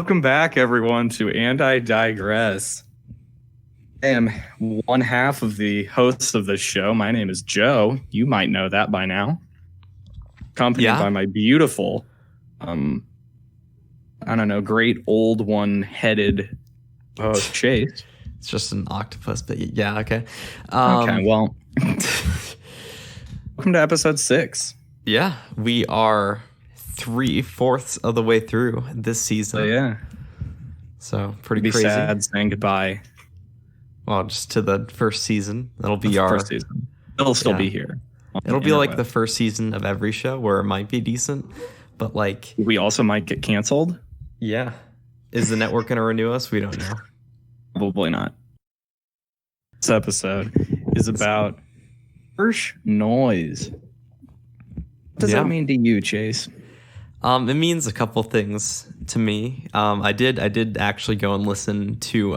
Welcome back, everyone, to And I Digress. I am one half of the hosts of this show. My name is Joe. You might know that by now. Accompanied by my beautiful, great old one-headed host, Chase. It's just an octopus, but yeah, okay. Okay, well, welcome to episode 6. Yeah, we are 3/4 of the way through this season. So, yeah. So pretty be crazy. Sad saying goodbye. Well, just to the first season. That'll be our first season. It'll still be here. It'll be like the first season of every show where it might be decent, but like we also might get canceled. Yeah. Is the network going to renew us? We don't know. Probably not. This episode is about harsh noise. What does that mean to you, Chase? It means a couple things to me. I did actually go and listen to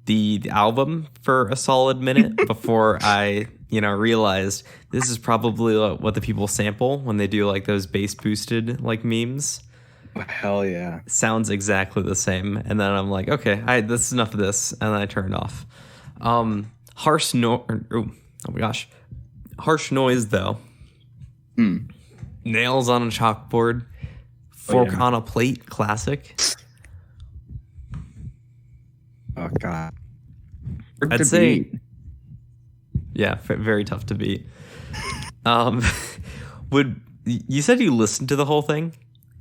the album for a solid minute before I realized this is probably what the people sample when they do like those bass boosted like memes. Oh, hell yeah. Sounds exactly the same. And then I'm like, okay, this is enough of this. And then I turned it off. Harsh noise though. Nails on a chalkboard. Fork on a plate. Classic. Oh, God. I'd say... Yeah, very tough to beat. You said you listened to the whole thing?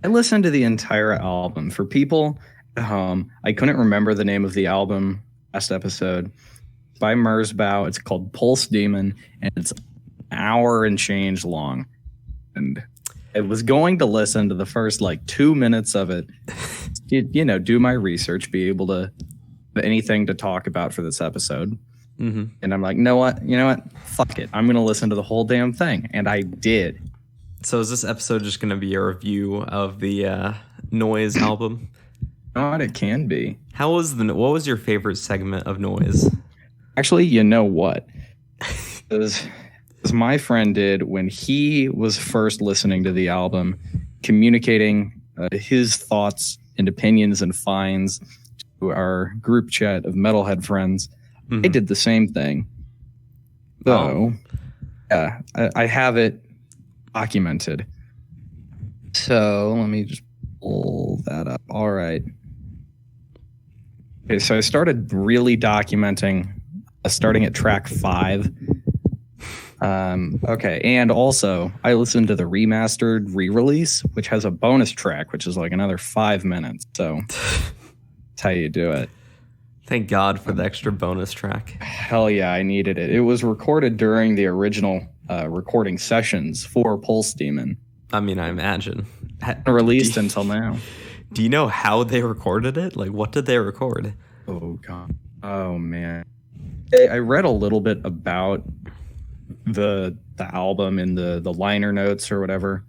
I listened to the entire album. For people at home, I couldn't remember the name of the album last episode. It's by Merzbow. It's called Pulse Demon, and it's an hour and change long. And I was going to listen to the first 2 minutes of it, do my research, be able to have anything to talk about for this episode. Mm-hmm. And I'm like, you know what? Fuck it. I'm going to listen to the whole damn thing. And I did. So is this episode just going to be a review of the Noise album? God, it can be. What was your favorite segment of Noise? Actually, you know what? As my friend did when he was first listening to the album, communicating his thoughts and opinions and finds to our group chat of metalhead friends. Mm-hmm. I did the same thing. So, yeah, I have it documented. So let me just pull that up. All right. Okay, so I started really documenting starting at track 5. Okay, and also I listened to the remastered re-release, which has a bonus track, which is like another 5 minutes. So that's how you do it. Thank God for the extra bonus track. Hell yeah, I needed it. It was recorded during the original recording sessions for Pulse Demon. I mean, I imagine. Released until now. Do you know how they recorded it? Like, what did they record? Oh, God. Oh, man. I read a little bit about the album in the liner notes or whatever.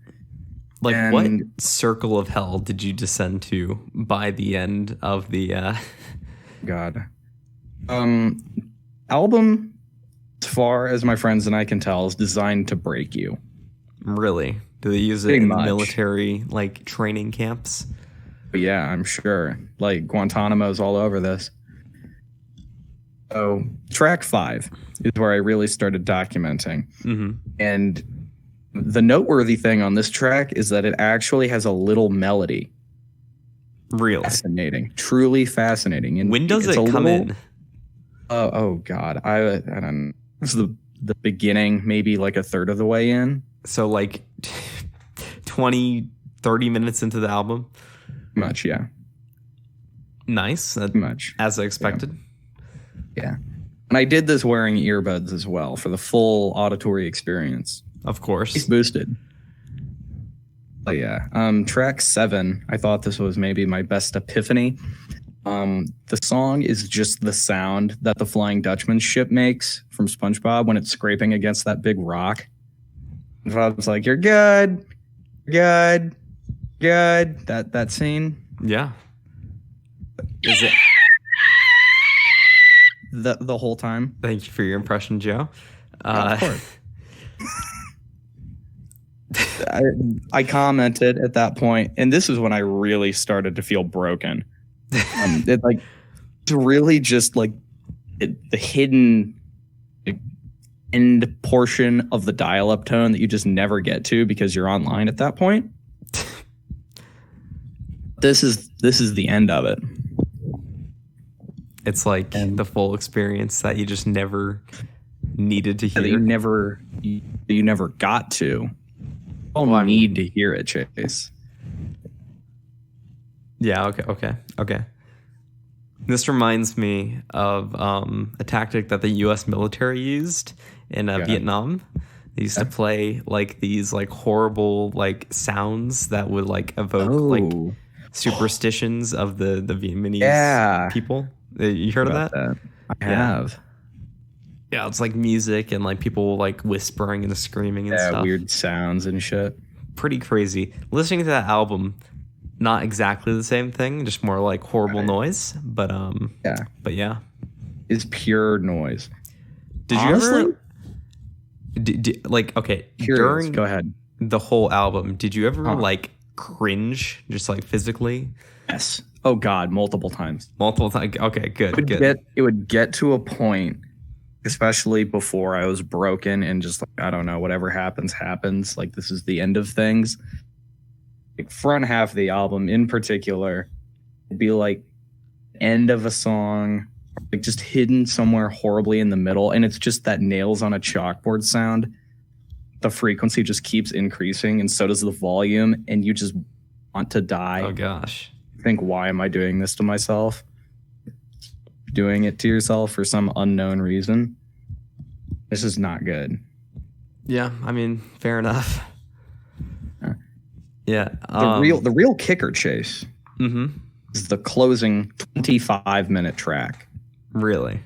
Like, what circle of hell did you descend to by the end of the... God. Album, as far as my friends and I can tell, is designed to break you. Really? Do they use it in military, training camps? But yeah, I'm sure. Guantanamo's all over this. So, track 5 is where I really started documenting. Mm-hmm. And the noteworthy thing on this track is that it actually has a little melody. Really? Fascinating. Truly fascinating. And when does it come in? Oh, God. I don't know. It's the beginning, maybe a third of the way in. So 20, 30 minutes into the album? Much, yeah. Nice. Much. As I expected. Yeah. And I did this wearing earbuds as well for the full auditory experience. Of course. It's boosted. But yeah. Track 7, I thought this was maybe my best epiphany. The song is just the sound that the Flying Dutchman ship makes from SpongeBob when it's scraping against that big rock. And I was like, you're good. You're good. That scene. Yeah. Is it the whole time? Thank you for your impression, Joe. Of course. I commented at that point, and this is when I really started to feel broken. It like it's really just like the hidden end portion of the dial-up tone that you just never get to because you're online at that point. This is the end of it. It's like the full experience that you just never needed to hear. That you never got to. I need to hear it, Chase. Yeah, okay. This reminds me of a tactic that the U.S. military used in Vietnam. They used to play like these like horrible like sounds that would like evoke like superstitions of the Vietnamese people. You heard of that? I have. Yeah, it's like music and like people like whispering and screaming and stuff. Weird sounds and shit. Pretty crazy. Listening to that album, not exactly the same thing, just more like horrible noise. But yeah, it's pure noise. Did Honestly, you ever like during go ahead the whole album? Did you ever like cringe just like physically? Yes. Oh God, multiple times. Okay, good. It would get to a point, especially before I was broken and just like, I don't know, whatever happens. Like this is the end of things. Like front half of the album in particular, it'd be like end of a song, like just hidden somewhere horribly in the middle. And it's just that nails on a chalkboard sound. The frequency just keeps increasing and so does the volume. And you just want to die. Oh gosh. Think, why am I doing this to myself? Doing it to yourself for some unknown reason. This is not good. Yeah, I mean, fair enough. Yeah. The real kicker, Chase, is the closing 25-minute track. Really?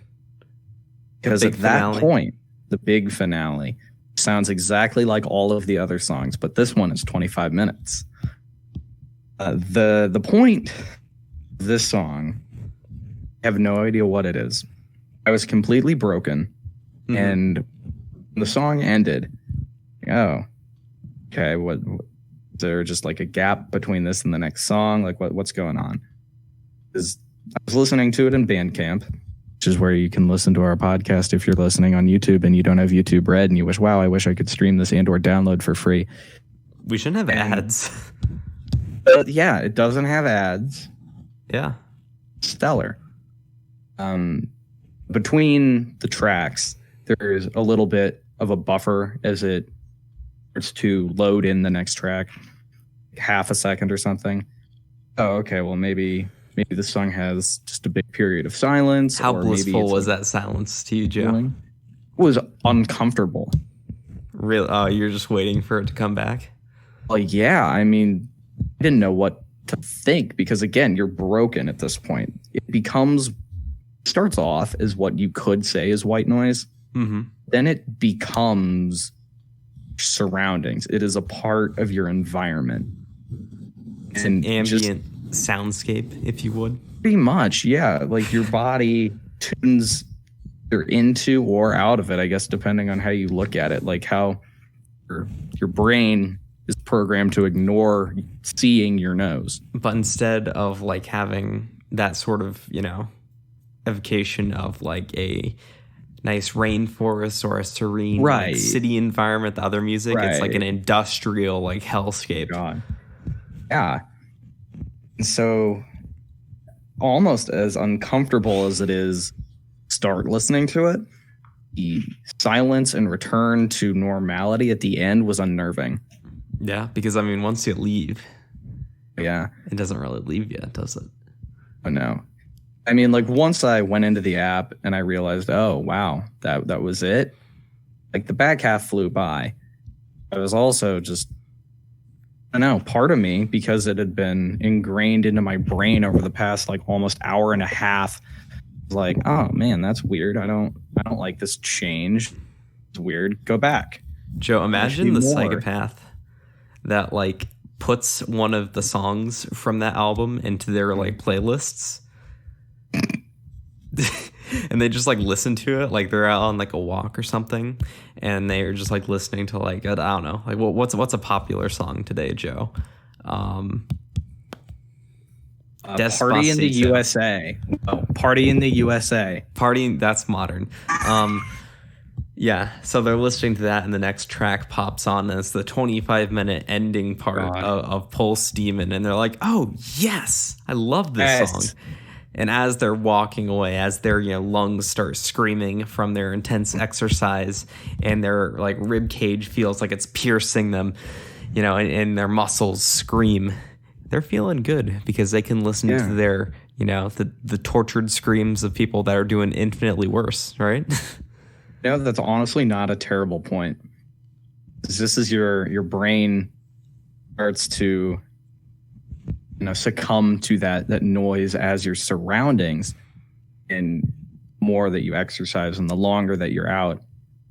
Because at that point, the big finale sounds exactly like all of the other songs, but this one is 25 minutes. The point of this song, I have no idea what it is. I was completely broken, and the song ended. Oh, okay. What? Is there just like a gap between this and the next song? Like what's going on? I was listening to it in Bandcamp, which is where you can listen to our podcast if you're listening on YouTube and you don't have YouTube Red and you wish, wow, I wish I could stream this and or download for free. We shouldn't have ads. Yeah, it doesn't have ads. Yeah. Stellar. Between the tracks, there's a little bit of a buffer as it starts to load in the next track, half a second or something. Oh, okay. Well, maybe the song has just a big period of silence. How blissful was that silence to you, Joe? It was uncomfortable. Really? Oh, you're just waiting for it to come back? Well, yeah. I mean, I didn't know what to think because, again, you're broken at this point. It starts off as what you could say is white noise. Mm-hmm. Then it becomes surroundings. It is a part of your environment. It's an ambient soundscape, if you would. Pretty much, yeah. Like your body tunes either into or out of it, I guess, depending on how you look at it. Like how your brain is programmed to ignore seeing your nose. But instead of like having that sort of, evocation of like a nice rainforest or a serene like, city environment, the other music, it's like an industrial like hellscape. God. Yeah. So almost as uncomfortable as it is, start listening to it, the silence and return to normality at the end was unnerving. Yeah, because I mean, once you leave, it doesn't really leave yet, does it? Oh no. I mean, like once I went into the app and I realized, oh wow, that was it. Like the back half flew by. I was also just, I don't know, part of me, because it had been ingrained into my brain over the past like almost hour and a half, like, oh man, that's weird. I don't like this change. It's weird. Go back. Joe, imagine the psychopath that like puts one of the songs from that album into their like playlists. and they just like listen to it, like they're out on like a walk or something, and they're just like listening to like, I don't know, like what's a popular song today, Joe? Party in the USA. Oh, Party in the USA. Party, that's modern. Yeah, so they're listening to that, and the next track pops on as the 25-minute ending part of Pulse Demon, and they're like, "Oh yes, I love this song." And as they're walking away, as their lungs start screaming from their intense exercise, and their like rib cage feels like it's piercing them, and their muscles scream, they're feeling good because they can listen to their the tortured screams of people that are doing infinitely worse, right? That's honestly not a terrible point. This is your brain starts to succumb to that noise as your surroundings, and more that you exercise and the longer that you're out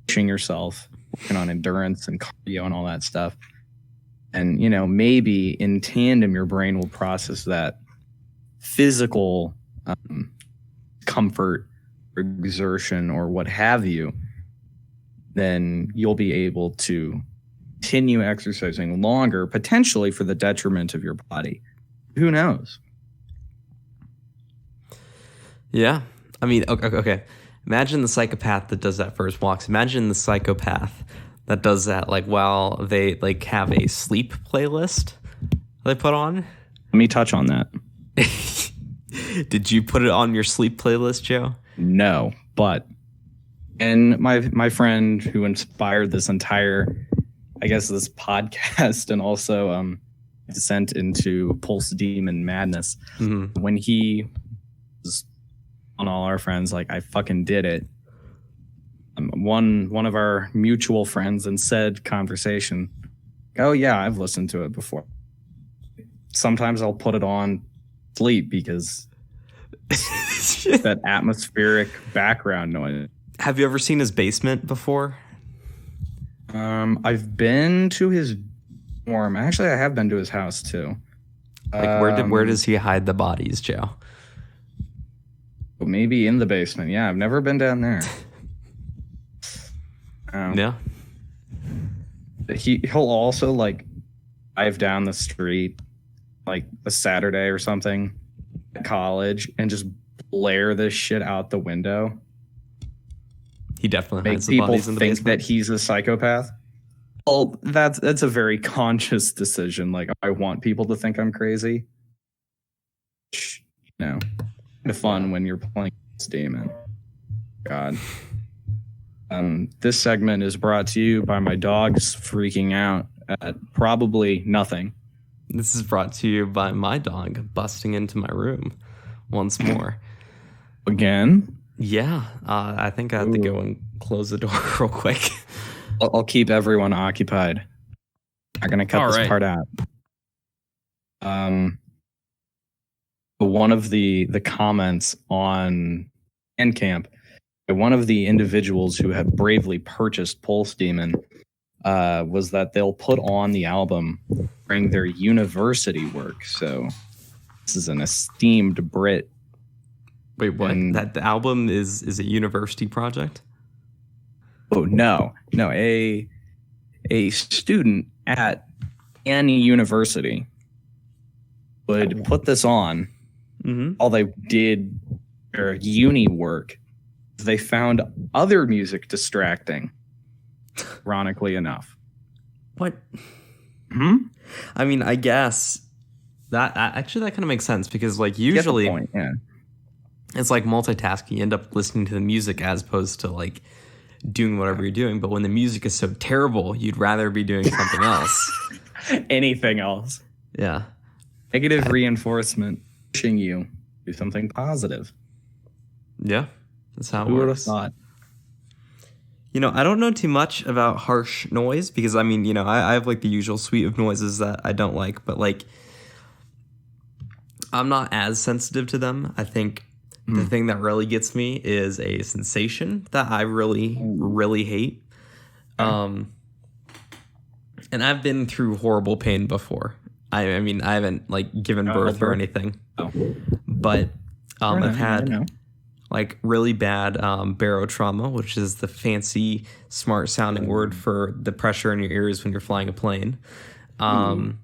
pushing yourself, working on endurance and cardio and all that stuff. And maybe in tandem your brain will process that physical comfort or exertion or what have you, then you'll be able to continue exercising longer, potentially for the detriment of your body. Who knows? Yeah. I mean, okay. Imagine the psychopath that does that first walks. Imagine the psychopath that does that like while they like have a sleep playlist they put on. Let me touch on that. Did you put it on your sleep playlist, Joe? No, but and my friend who inspired this entire, I guess, this podcast and also descent into Pulse Demon madness. Mm-hmm. When he was on all our friends, like, I fucking did it. One of our mutual friends in said conversation, oh yeah, I've listened to it before. Sometimes I'll put it on sleep because that atmospheric background noise. Have you ever seen his basement before? I've been to his dorm. Actually, I have been to his house too. Like, where does he hide the bodies, Joe? Maybe in the basement. Yeah, I've never been down there. Yeah. He'll also like drive down the street like a Saturday or something at college and just blare this shit out the window. He definitely makes people think that he's a psychopath. Well, that's a very conscious decision. Like, I want people to think I'm crazy. Kind of fun when you're playing this demon. God. This segment is brought to you by my dogs freaking out at probably nothing. This is brought to you by my dog busting into my room once more. Again? Yeah. I think I have to go and close the door real quick. I'll keep everyone occupied. I'm going to cut this part out. One of the comments on Bandcamp, one of the individuals who had bravely purchased Pulse Demon was that they'll put on the album during their university work. So this is an esteemed Brit. Wait, what? That the album is a university project? Oh, no. A student at any university would put this on while they did their uni work. They found other music distracting, ironically enough. What? I mean, I guess that kind of makes sense because, like, usually it's like multitasking. You end up listening to the music as opposed to like doing whatever you're doing. But when the music is so terrible, you'd rather be doing something else. Anything else. Yeah. Negative reinforcement pushing you to do something positive. Yeah. That's how it Who works. would have thought? I don't know too much about harsh noise because, I mean, I have like the usual suite of noises that I don't like, but like I'm not as sensitive to them. I think the thing that really gets me is a sensation that I really, really hate. And I've been through horrible pain before. I mean, I haven't like given birth or anything, but I've had like really bad barotrauma, which is the fancy, smart sounding word for the pressure in your ears when you're flying a plane. And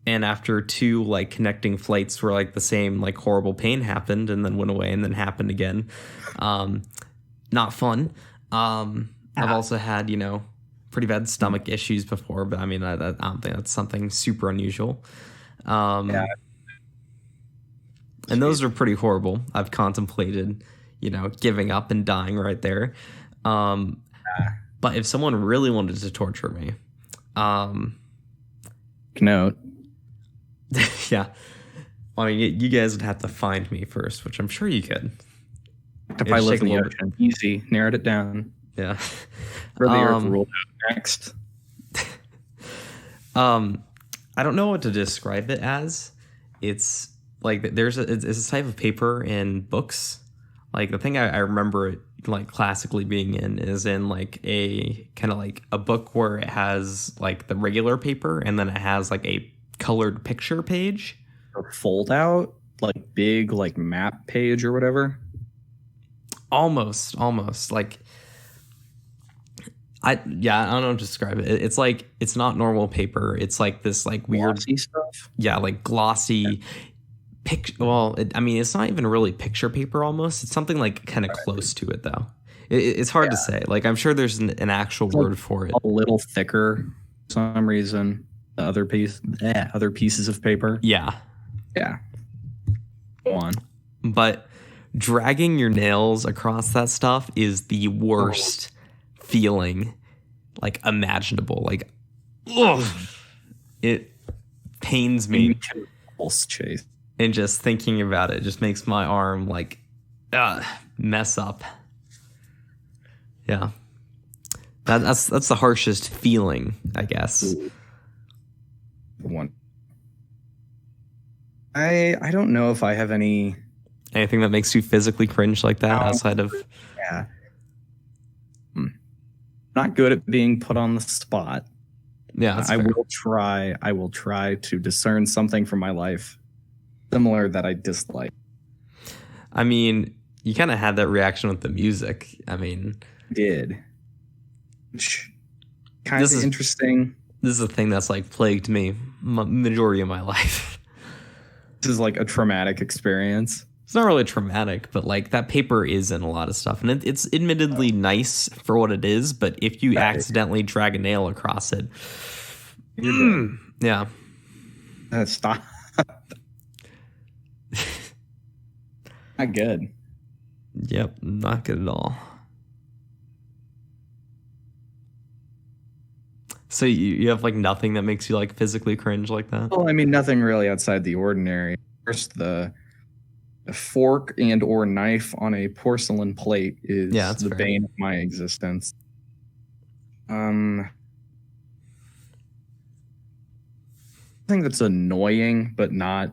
after 2 like connecting flights where like the same like horrible pain happened and then went away and then happened again. Not fun. I've also had, pretty bad stomach issues before, but I mean, I don't think that's something super unusual. And those are pretty horrible. I've contemplated, giving up and dying right there. But if someone really wanted to torture me, note. Yeah. I mean, you guys would have to find me first, which I'm sure you could. If I live in the ocean, easy, narrowed it down. Yeah. For the Earth ruled out next. I don't know what to describe it as. It's like it's a type of paper in books. Like the thing I remember it like classically being in is in like a kind of like a book where it has like the regular paper and then it has like a colored picture page. Or fold out, like big like map page or whatever. Almost like I don't know how to describe it. It's like it's not normal paper. It's like this like weird glossy stuff. Yeah, like glossy picture. Well, it's not even really picture paper. Almost, it's something like kind of close to it though. It's hard to say. Like I'm sure there's an actual word for it. A little thicker for some reason. The other pieces of paper. Yeah. Go on. But dragging your nails across that stuff is the worst feeling like imaginable. Like, ugh, it pains me. Pulse chase. And just thinking about it just makes my arm like mess up. Yeah. That's the harshest feeling, I guess. One. I don't know if I have anything that makes you physically cringe like that outside of not good at being put on the spot. Yeah, I will try to discern something from my life similar that I dislike. I mean, you kind of had that reaction with the music. I mean, did. Kind of interesting. This is a thing that's like plagued me majority of my life. This is like a traumatic experience. It's not really traumatic, but like that paper is in a lot of stuff, and it's admittedly nice for what it is. But if you accidentally drag a nail across it, yeah, stop. Not good. Yep, not good at all. So you have like nothing that makes you like physically cringe like that? Well, I mean, nothing really outside the ordinary. First, the fork and or knife on a porcelain plate is the bane of my existence. I think that's annoying, but not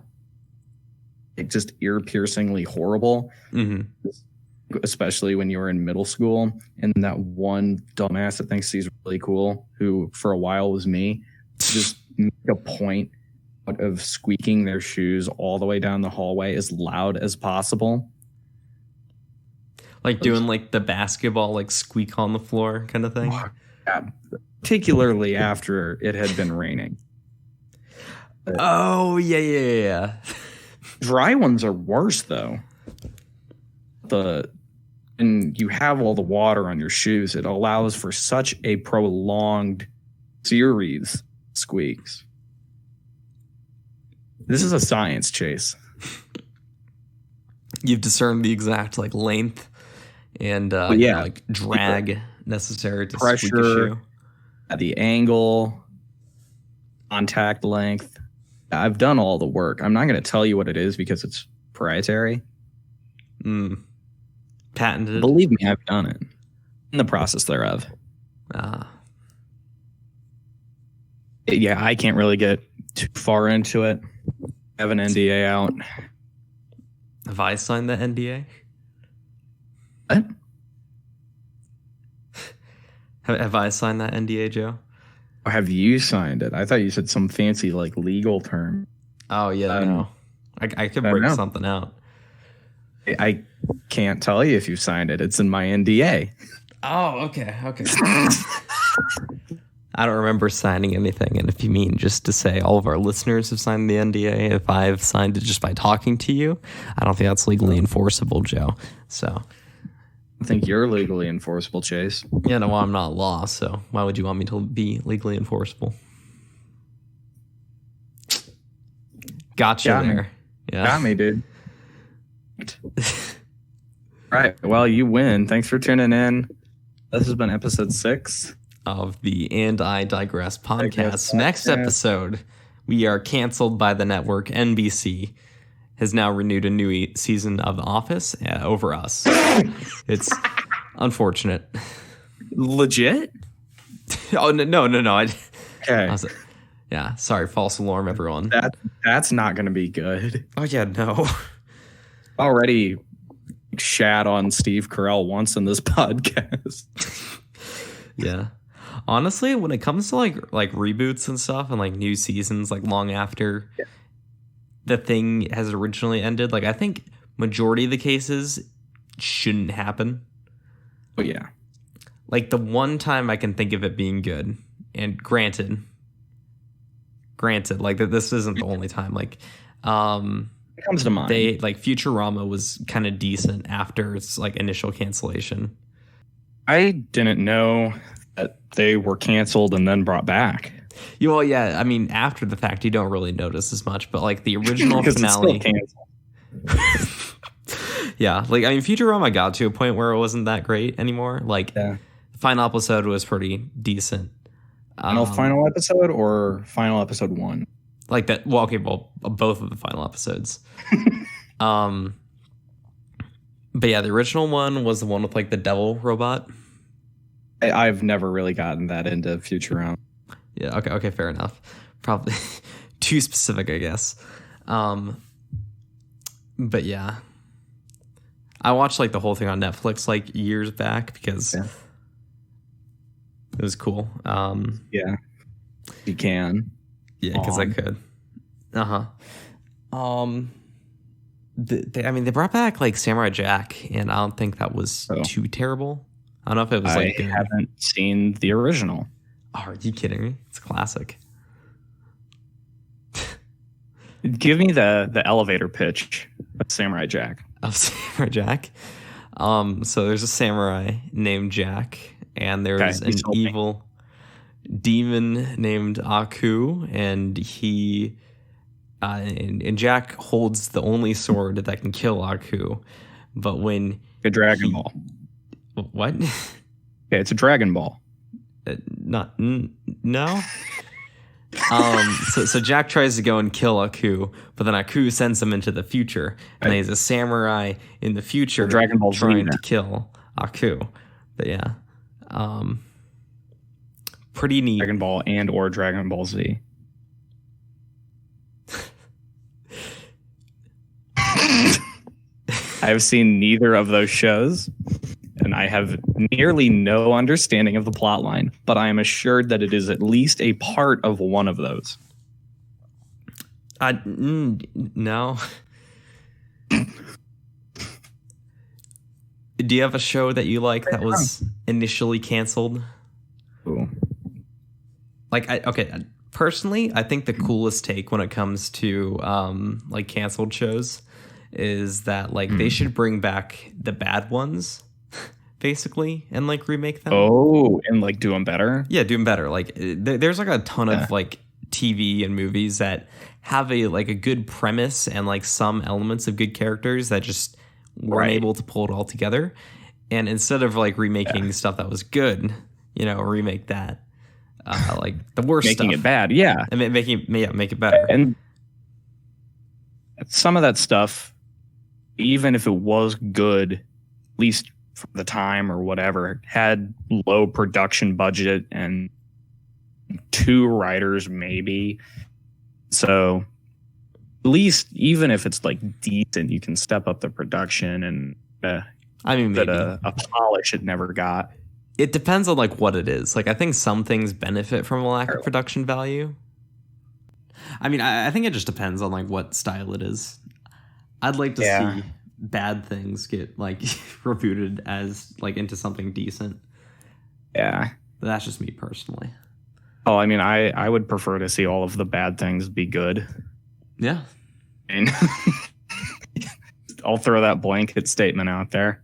like just ear-piercingly horrible. Mm-hmm. Especially when you were in middle school, and that one dumbass that thinks he's really cool, who for a while was me, just make a point of squeaking their shoes all the way down the hallway as loud as possible. Like doing like the basketball like squeak on the floor kind of thing. Yeah, particularly after it had been raining. Oh, yeah. Dry ones are worse though. And you have all the water on your shoes, it allows for such a prolonged series squeaks. This is a science, Chase. You've discerned the exact like length and like drag necessary to pressure, squeak a shoe. The angle, contact length. I've done all the work. I'm not going to tell you what it is because it's proprietary. Patented. Believe me, I've done it. In the process thereof. Yeah, I can't really get too far into it. I have an NDA out. Have I signed the NDA? What? Have I signed that NDA, Joe? Or have you signed it? I thought you said some fancy like legal term. Oh yeah, no. I could break something out. I can't tell you if you signed it. It's in my NDA. Oh, okay. I don't remember signing anything. And if you mean just to say all of our listeners have signed the NDA, if I've signed it just by talking to you, I don't think that's legally enforceable, Joe. So I think you're legally enforceable, Chase. Yeah, no, well, I'm not law, so why would you want me to be legally enforceable? Gotcha there. Yeah. Got me, dude. All right. Well, you win. Thanks for tuning in. This has been episode 6 of the And I Digress podcast. Next episode, we are canceled by the network. NBC has now renewed a new season of The Office over us. It's unfortunate. Legit? Oh, no. Okay. Yeah, sorry, false alarm, everyone. That's not going to be good. Oh, yeah, no. Already shat on Steve Carell once in this podcast. Yeah. Honestly, when it comes to like reboots and stuff and like new seasons, like long after the thing has originally ended, like I think majority of the cases shouldn't happen. Oh, yeah. Like the one time I can think of it being good, and granted, like that this isn't the only time. Like, it comes to mind. They like Futurama was kind of decent after its like initial cancellation. I didn't know that they were canceled and then brought back. Well, yeah. I mean, after the fact, you don't really notice as much, but like the original finale. Yeah, like I mean, Futurama got to a point where it wasn't that great anymore. Like, the final episode was pretty decent. Final episode or final episode 1? Like that. Well, okay, both of the final episodes. But yeah, the original one was the one with like the devil robot. I've never really gotten that into Futurama. Yeah. Okay. Fair enough. Probably too specific, I guess. But yeah, I watched like the whole thing on Netflix like years back because it was cool. Yeah, you can. Yeah, because I could. They brought back like Samurai Jack, and I don't think that was too terrible. I don't know if it was like good. I haven't seen the original. Oh, are you kidding me? It's a classic. Give me the elevator pitch of Samurai Jack. So there's a samurai named Jack, and there's an evil demon named Aku, and he and Jack holds the only sword that can kill Aku. But when a Dragon Ball. What? Okay, it's a Dragon Ball. No. So Jack tries to go and kill Aku, but then Aku sends him into the future, and he's a samurai in the future, Dragon Ball trying to kill Aku. But yeah, pretty neat. Dragon Ball and or Dragon Ball Z. I've seen neither of those shows, and I have nearly no understanding of the plot line, but I am assured that it is at least a part of one of those. No. Do you have a show that you like that was initially canceled? Ooh. Personally, I think the coolest take when it comes to like canceled shows is that like they should bring back the bad ones, basically, and like remake them. Oh, and like do them better? Yeah, do them better. Like there's like a ton of like TV and movies that have a good premise and like some elements of good characters that just weren't able to pull it all together. And instead of like remaking stuff that was good, remake that. Like the worst making stuff. It bad, yeah. And make it better. And some of that stuff, even if it was good, at least for the time or whatever, had low production budget and 2 writers maybe. So at least even if it's like decent, you can step up the production and maybe a polish it never got. It depends on like what it is. Like I think some things benefit from a lack of production value. I mean, I think it just depends on like what style it is. I'd like to see bad things get like rebooted as like into something decent. Yeah. But that's just me personally. Oh, I mean, I would prefer to see all of the bad things be good. Yeah. And I'll throw that blanket statement out there.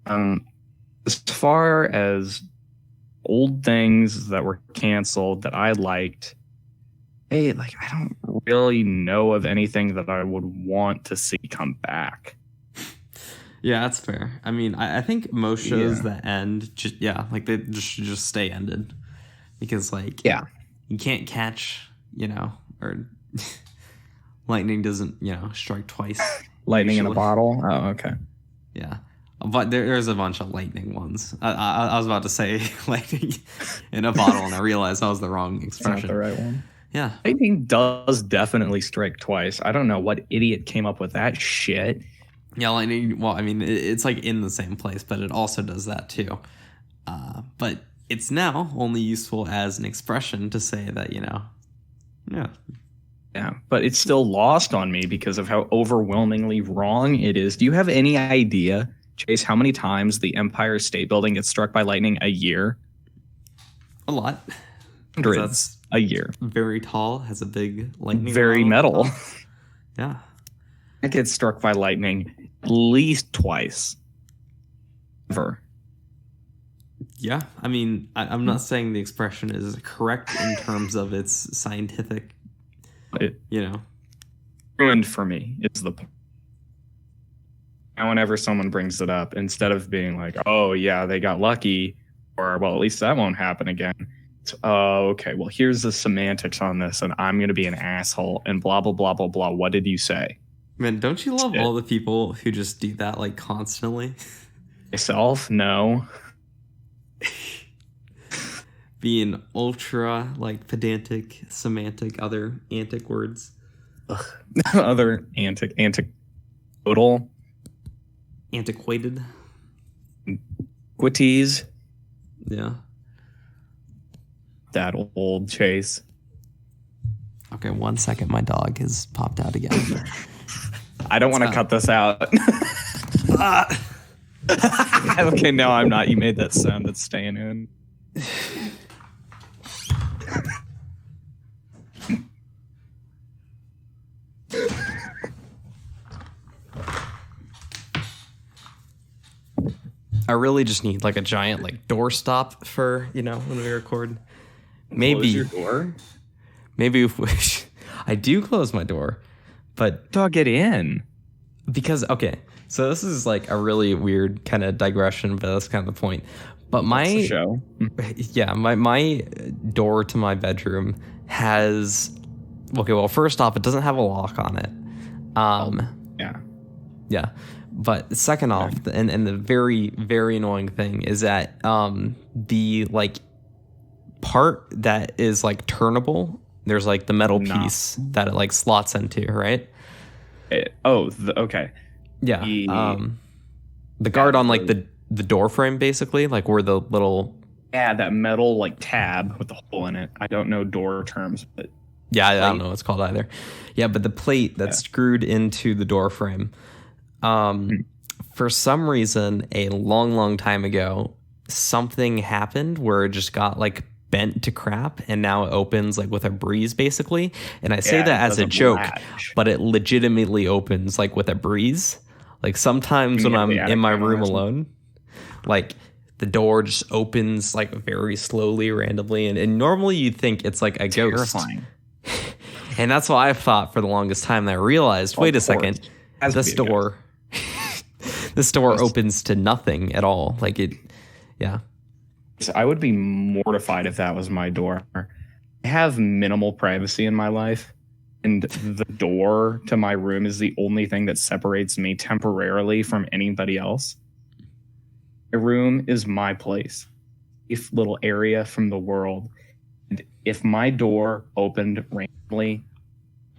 As far as old things that were canceled that I liked, I don't really know of anything that I would want to see come back. Yeah, that's fair. I mean, I think most shows that end they just stay ended, because you can't catch, or lightning doesn't strike twice. Lightning in a bottle. Oh, okay. Yeah, but there's a bunch of lightning ones. I was about to say lightning in a bottle, and I realized that was the wrong expression. It's not the right one. Yeah, lightning does definitely strike twice. I don't know what idiot came up with that shit. Yeah, lightning. Well, I mean, it's like in the same place, but it also does that too. But it's now only useful as an expression to say that, yeah. Yeah, but it's still lost on me because of how overwhelmingly wrong it is. Do you have any idea, Chase, how many times the Empire State Building gets struck by lightning a year? A lot. Hundreds a year. Very tall, has a big lightning. Very metal. Yeah. It gets struck by lightning at least twice. Ever. Yeah, I mean, I'm not saying the expression is correct in terms of its scientific, ruined for me is the point. Now whenever someone brings it up, instead of being like, oh yeah, they got lucky, or well, at least that won't happen again. It's, oh, okay, well, here's the semantics on this, and I'm going to be an asshole, and blah, blah, blah, blah, blah. What did you say? Man, don't you love all the people who just do that like constantly? Myself? No. Being ultra like pedantic, semantic, other antic words. Other total. Antiquated. Quitties. Yeah. That old Chase. Okay, 1 second. My dog has popped out again. I don't want to cut this out. Okay, no, I'm not. You made that sound. That's staying in. I really just need like a giant like door stop for, when we record. Maybe close your door? Maybe if we I do close my door, but dog, get in. Because so this is like a really weird kind of digression, but that's kind of the point. But my show. Yeah, my door to my bedroom has first off, it doesn't have a lock on it. Yeah. But second off, and the very, very annoying thing is that the like part that is like turnable, there's like the metal piece that it like slots into, right? Okay. Yeah. The guard on like the door frame, basically, like where the little that metal like tab with the hole in it. I don't know door terms, but yeah, I don't know what it's called either. Yeah, but the plate that's screwed into the door frame. For some reason, a long, long time ago, something happened where it just got like bent to crap, and now it opens like with a breeze, basically. And I say that as a joke, but it legitimately opens like with a breeze. Like sometimes when I'm in my room alone, like the door just opens like very slowly, randomly, and normally you'd think it's like a ghost. Terrifying. And that's what I thought for the longest time. And I realized, wait a second, this door opens to nothing at all. Like it, yeah. I would be mortified if that was my door. I have minimal privacy in my life, and the door to my room is the only thing that separates me temporarily from anybody else. My room is my place, a little area from the world. And if my door opened randomly,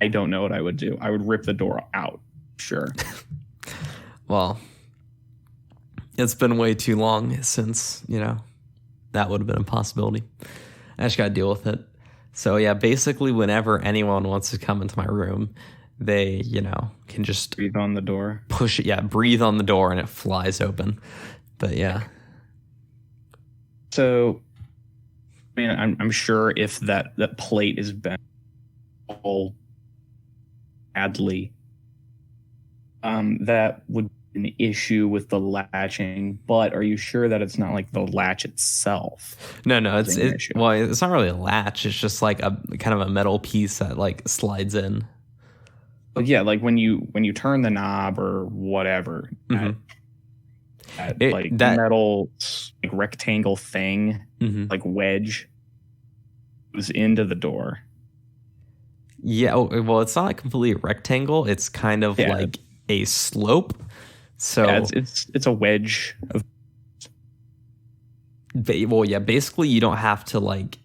I don't know what I would do. I would rip the door out. Sure. Well, it's been way too long since, that would have been a possibility. I just got to deal with it. So yeah, basically whenever anyone wants to come into my room, they, can just breathe on the door. Push it, breathe on the door and it flies open. But yeah. So, I mean, I'm sure if that plate is bent all badly, that would be an issue with the latching. But are you sure that it's not like the latch itself? No, it's not really a latch. It's just like a kind of a metal piece that like slides in. But yeah, like when you turn the knob or whatever, that metal like rectangle thing, like wedge, goes into the door. Yeah, well, it's not a complete rectangle. It's kind of like a slope. So it's a wedge. Basically, you don't have to like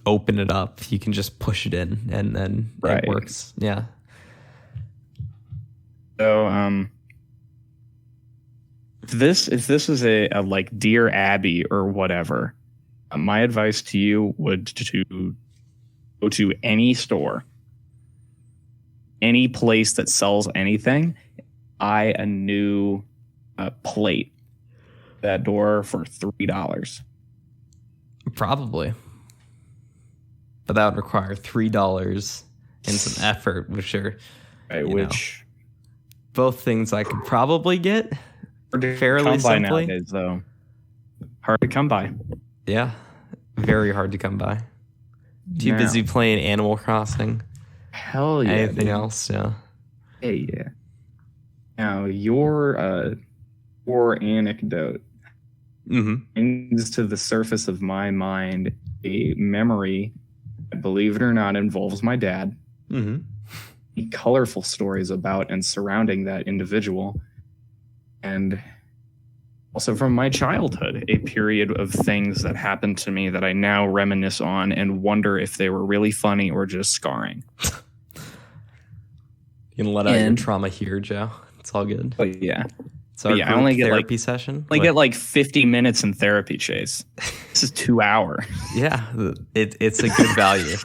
open it up. You can just push it in, and then it works. Yeah. So, if this is a like Dear Abby or whatever, my advice to you would to go to any store, any place that sells anything, buy a new plate. That door for $3. Probably. But that would require $3 and some effort, which are both things I could probably get fairly simply. Nowadays, though. Hard to come by. Yeah, very hard to come by. Too busy playing Animal Crossing. Hell yeah. Anything else? Yeah. Hey, yeah. Now, your anecdote brings to the surface of my mind a memory, believe it or not, involves my dad. Colorful stories about and surrounding that individual. And also from my childhood, a period of things that happened to me that I now reminisce on and wonder if they were really funny or just scarring. You can let out your trauma here, Joe. It's all good. But yeah. So I only get therapy session. I get like 50 minutes in therapy, Chase. This is 2 hours. Yeah, it's a good value.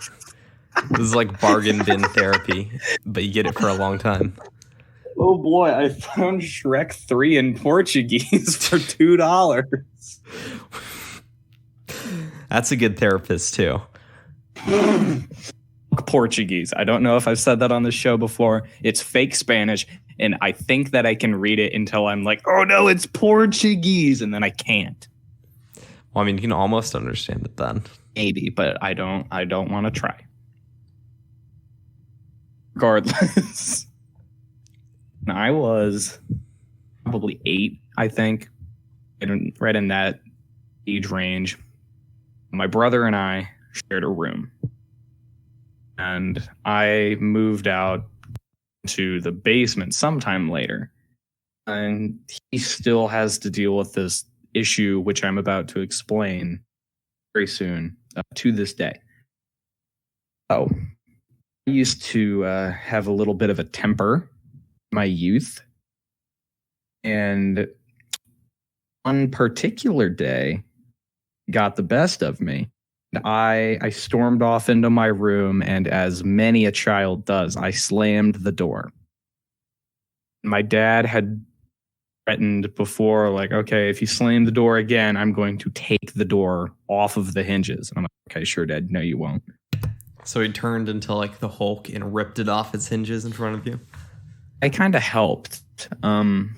This is like bargain bin therapy, but you get it for a long time. Oh boy, I found Shrek 3 in Portuguese for $2. That's a good therapist too. Portuguese. I don't know if I've said that on the show before. It's fake Spanish, and I think that I can read it until I'm like, oh no, it's Portuguese, and then I can't. Well, I mean, you can almost understand it then. Maybe, but I don't want to try. Regardless. I was probably 8, I think, right in that age range. My brother and I shared a room. And I moved out to the basement sometime later. And he still has to deal with this issue, which I'm about to explain very soon, to this day. Oh, I used to have a little bit of a temper in my youth. And one particular day got the best of me. I stormed off into my room, and as many a child does, I slammed the door. My dad had threatened before, like, okay, if you slam the door again, I'm going to take the door off of the hinges. And I'm like, okay, sure, Dad. No, you won't. So he turned into like the Hulk and ripped it off its hinges in front of you? I kind of helped. I'm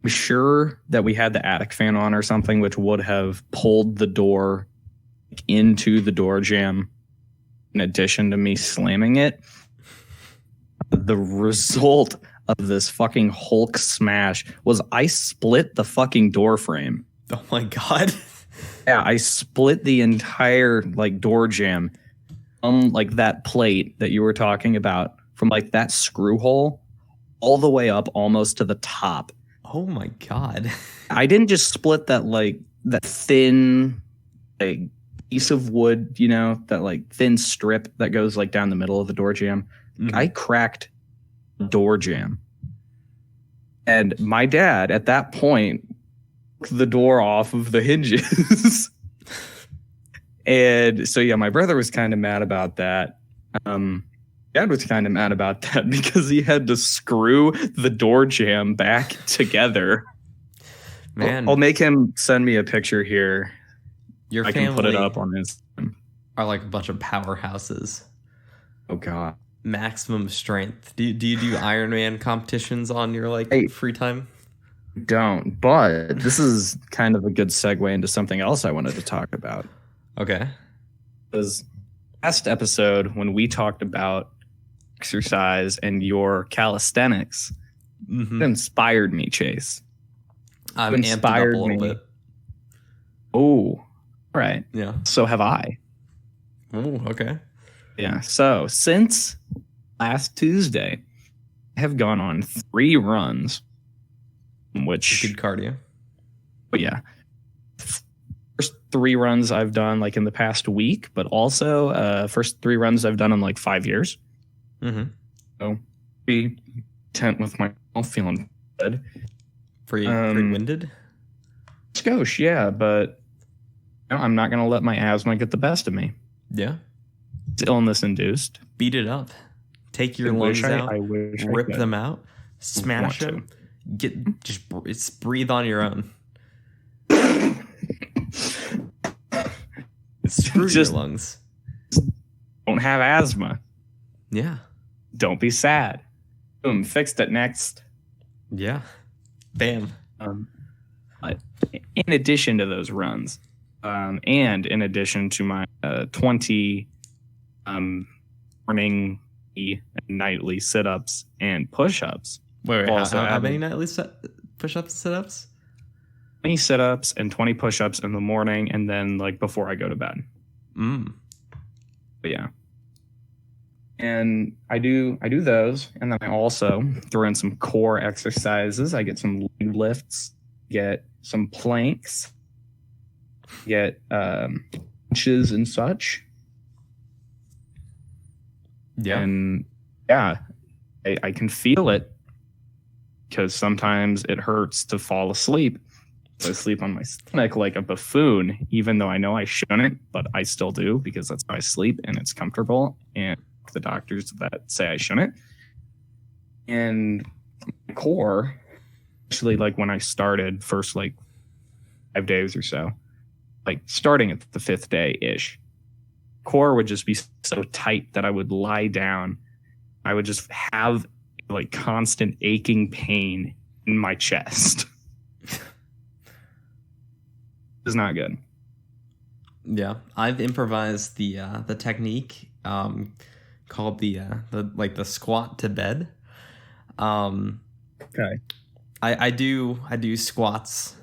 sure that we had the attic fan on or something, which would have pulled the door into the door jamb in addition to me slamming it. The result of this fucking Hulk smash was I split the fucking door frame. Oh my god. Yeah, I split the entire like door jamb on like that plate that you were talking about, from like that screw hole all the way up almost to the top. Oh my god. I didn't just split that like that thin like piece of wood, you know, that like thin strip that goes like down the middle of the door jamb. I cracked the door jamb. And my dad at that point took the door off of the hinges. And so yeah, my brother was kind of mad about that. Dad was kind of mad about that because he had to screw the door jamb back together. Man, I'll make him send me a picture here. Your I can put it up on Instagram. Are like a bunch of powerhouses. Oh God. Maximum strength. Do you do Ironman competitions on your free time? Don't, but this is kind of a good segue into something else I wanted to talk about. Okay. Because last episode when we talked about exercise and your calisthenics, it inspired me, Chase. I've amped it up a little bit. Oh, right. Yeah. So have I. Oh, okay. Yeah. So since last Tuesday, I have gone on 3 runs, which good cardio. But yeah, first 3 runs I've done like in the past week, but also first 3 runs I've done in like 5 years. So pretty content with myself, feeling good. Pretty winded. Skosh, yeah, but I'm not gonna let my asthma get the best of me. Yeah. It's illness induced. Beat it up. Take your lungs out. Rip them out. Smash them. Just breathe on your own. Screw your lungs. Don't have asthma. Yeah. Don't be sad. Boom. Fixed it. Next. Yeah. Bam. In addition to those runs, and in addition to my 20 morning and nightly sit-ups and push-ups. Wait, how many nightly push-ups and sit-ups? 20 sit-ups and 20 push-ups in the morning, and then like before I go to bed. But yeah. And I do those, and then I also throw in some core exercises. I get some leg lifts, get some planks, get punches and such. Yeah. And yeah, I can feel it because sometimes it hurts to fall asleep. So I sleep on my stomach like a buffoon, even though I know I shouldn't, but I still do because that's how I sleep and it's comfortable. And the doctors that say I shouldn't. And my core, actually, like when I started first like 5 days or so, like starting at the 5th day ish, core would just be so tight that I would lie down. I would just have like constant aching pain in my chest. It's not good. Yeah, I've improvised the technique called the squat to bed. Okay. I do squats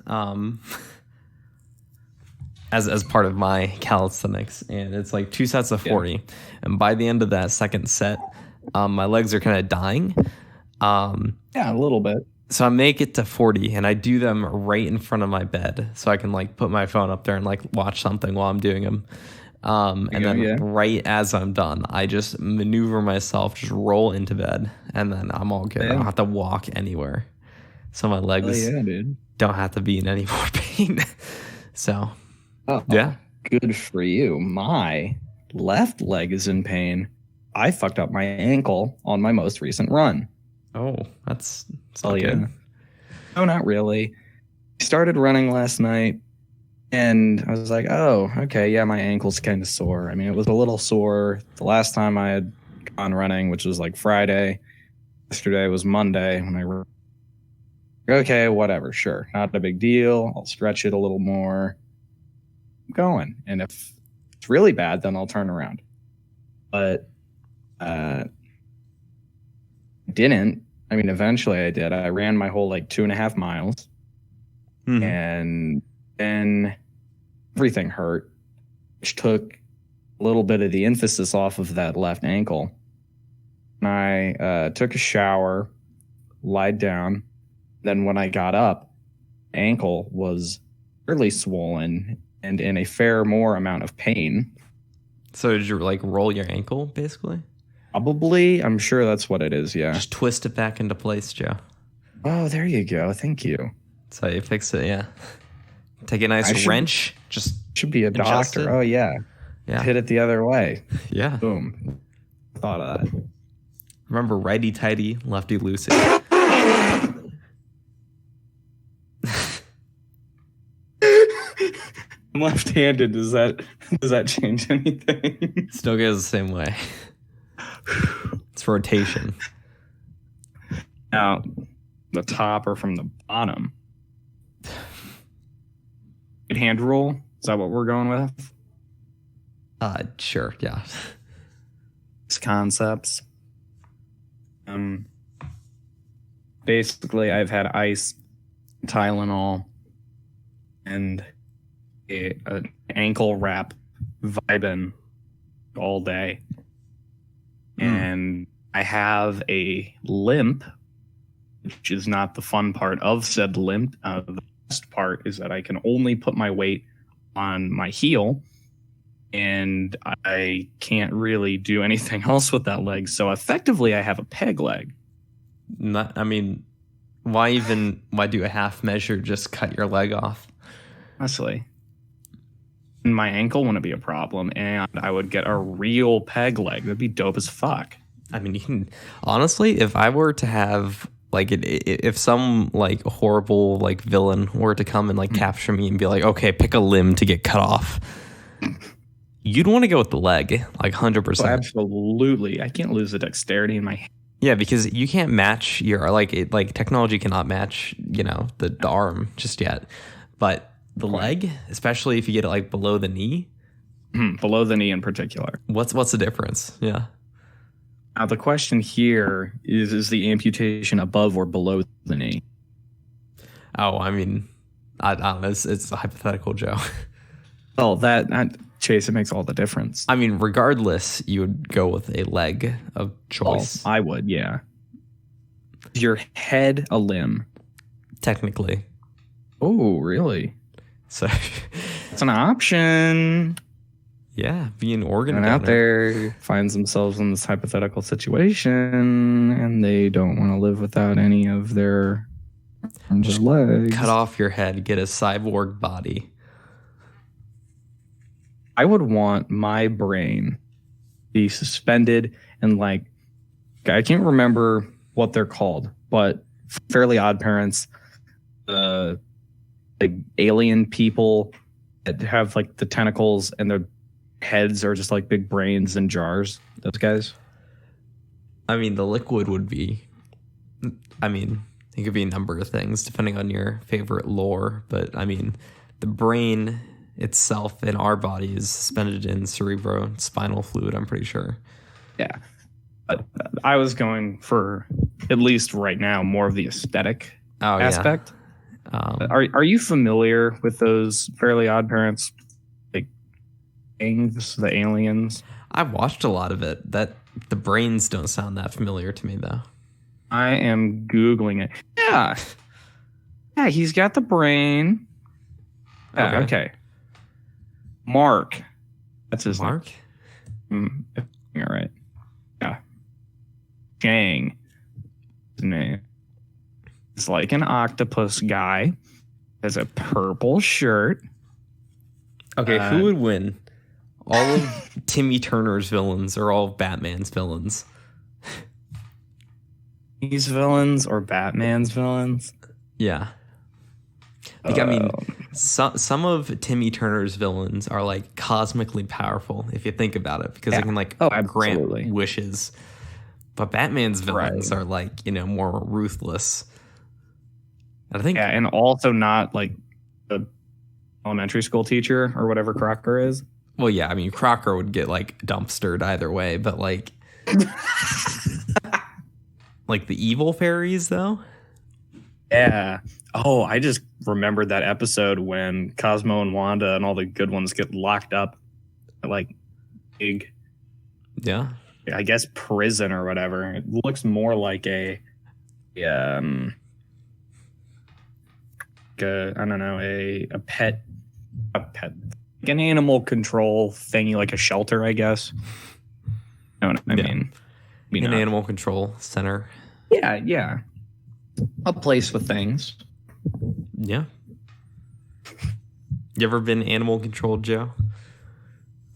as part of my calisthenics, and it's like 2 sets of 40. Yeah. And by the end of that second set, my legs are kind of dying. Yeah, a little bit. So I make it to 40, and I do them right in front of my bed, so I can like put my phone up there and like watch something while I'm doing them. And then right as I'm done, I just maneuver myself, just roll into bed, and then I'm all good. I don't have to walk anywhere, so my legs don't have to be in any more pain. So, yeah, good for you. My left leg is in pain. I fucked up my ankle on my most recent run. Oh, that's good. Yeah. No, not really. I started running last night, and I was like, oh, okay, yeah, my ankle's kind of sore. I mean, it was a little sore the last time I had gone running, which was like Friday. Yesterday was Monday when I ran. Okay, whatever, sure. Not a big deal. I'll stretch it a little more. I'm going. And if it's really bad, then I'll turn around. But didn't. I mean, eventually I did. I ran my whole like 2.5 miles, and then everything hurt, which took a little bit of the emphasis off of that left ankle. And I took a shower, lied down. Then when I got up, ankle was fairly swollen and in a fair more amount of pain. So did you like roll your ankle basically? Probably. I'm sure that's what it is, yeah. Just twist it back into place, Joe. Oh, there you go. Thank you. That's how you fix it, yeah. Take a nice wrench. Just should be a doctor. Oh, yeah. Hit it the other way. Yeah. Boom. thought of that. Remember righty tighty, lefty loosey. I'm left-handed. Does that change anything? Still goes the same way. It's rotation. Now, the top or from the bottom. Right hand rule? Is that what we're going with? Sure, yeah. These concepts. Basically, I've had ice, Tylenol, and an ankle wrap vibing all day. And I have a limp, which is not the fun part of said limp. The best part is that I can only put my weight on my heel, and I can't really do anything else with that leg. So effectively, I have a peg leg. Why do a half measure? Just cut your leg off. Honestly. And my ankle wouldn't be a problem, and I would get a real peg leg. That'd be dope as fuck. I mean, you can honestly, if I were to have if some horrible villain were to come and capture me and be like, okay, pick a limb to get cut off, you'd want to go with the leg, 100%. Oh, absolutely. I can't lose the dexterity in my hand. Yeah, because you can't match your technology cannot match the arm just yet, but the leg, especially if you get it below the knee. Below the knee in particular. What's the difference? Yeah. Now the question here is the amputation above or below the knee? Oh, I mean, I don't know. It's a hypothetical, Joe. Well, Chase, it makes all the difference. I mean, regardless, you would go with a leg of choice. I would, yeah. Is your head a limb? Technically. Oh, really? So it's an option. Yeah, be an organ donor. And out there finds themselves in this hypothetical situation, and they don't want to live without any of their legs. Cut off your head, get a cyborg body. I would want my brain be suspended and I can't remember what they're called, but Fairly Odd Parents, alien people that have the tentacles and their heads are just big brains in jars. Those guys. I mean, the liquid would be. I mean, it could be a number of things depending on your favorite lore, but I mean, the brain itself in our body is suspended in cerebrospinal fluid. I'm pretty sure. Yeah, but I was going for, at least right now, more of the aesthetic aspect. Yeah. Are you familiar with those Fairly Odd Parents, things, the aliens? I've watched a lot of it. That the brains don't sound that familiar to me, though. I am Googling it. Yeah, he's got the brain. Okay. Mark. That's his Mark? name. All right. Yeah. Jang. His name. It's like an octopus guy. Has a purple shirt. Okay, who would win? All of Timmy Turner's villains or all of Batman's villains? These villains or Batman's villains? Yeah. I mean, some of Timmy Turner's villains are cosmically powerful if you think about it, because they can grant wishes. But Batman's villains are more ruthless. And I think, and also not the elementary school teacher or whatever Crocker is. Well, yeah, I mean, Crocker would get dumpstered either way, but the evil fairies though. Yeah. Oh, I just remembered that episode when Cosmo and Wanda and all the good ones get locked up at big, I guess prison or whatever. It looks more like I don't know, a pet, an animal control thingy, like a shelter, I guess. You know what I mean? An animal control center. Yeah. A place with things. Yeah. You ever been animal controlled, Joe?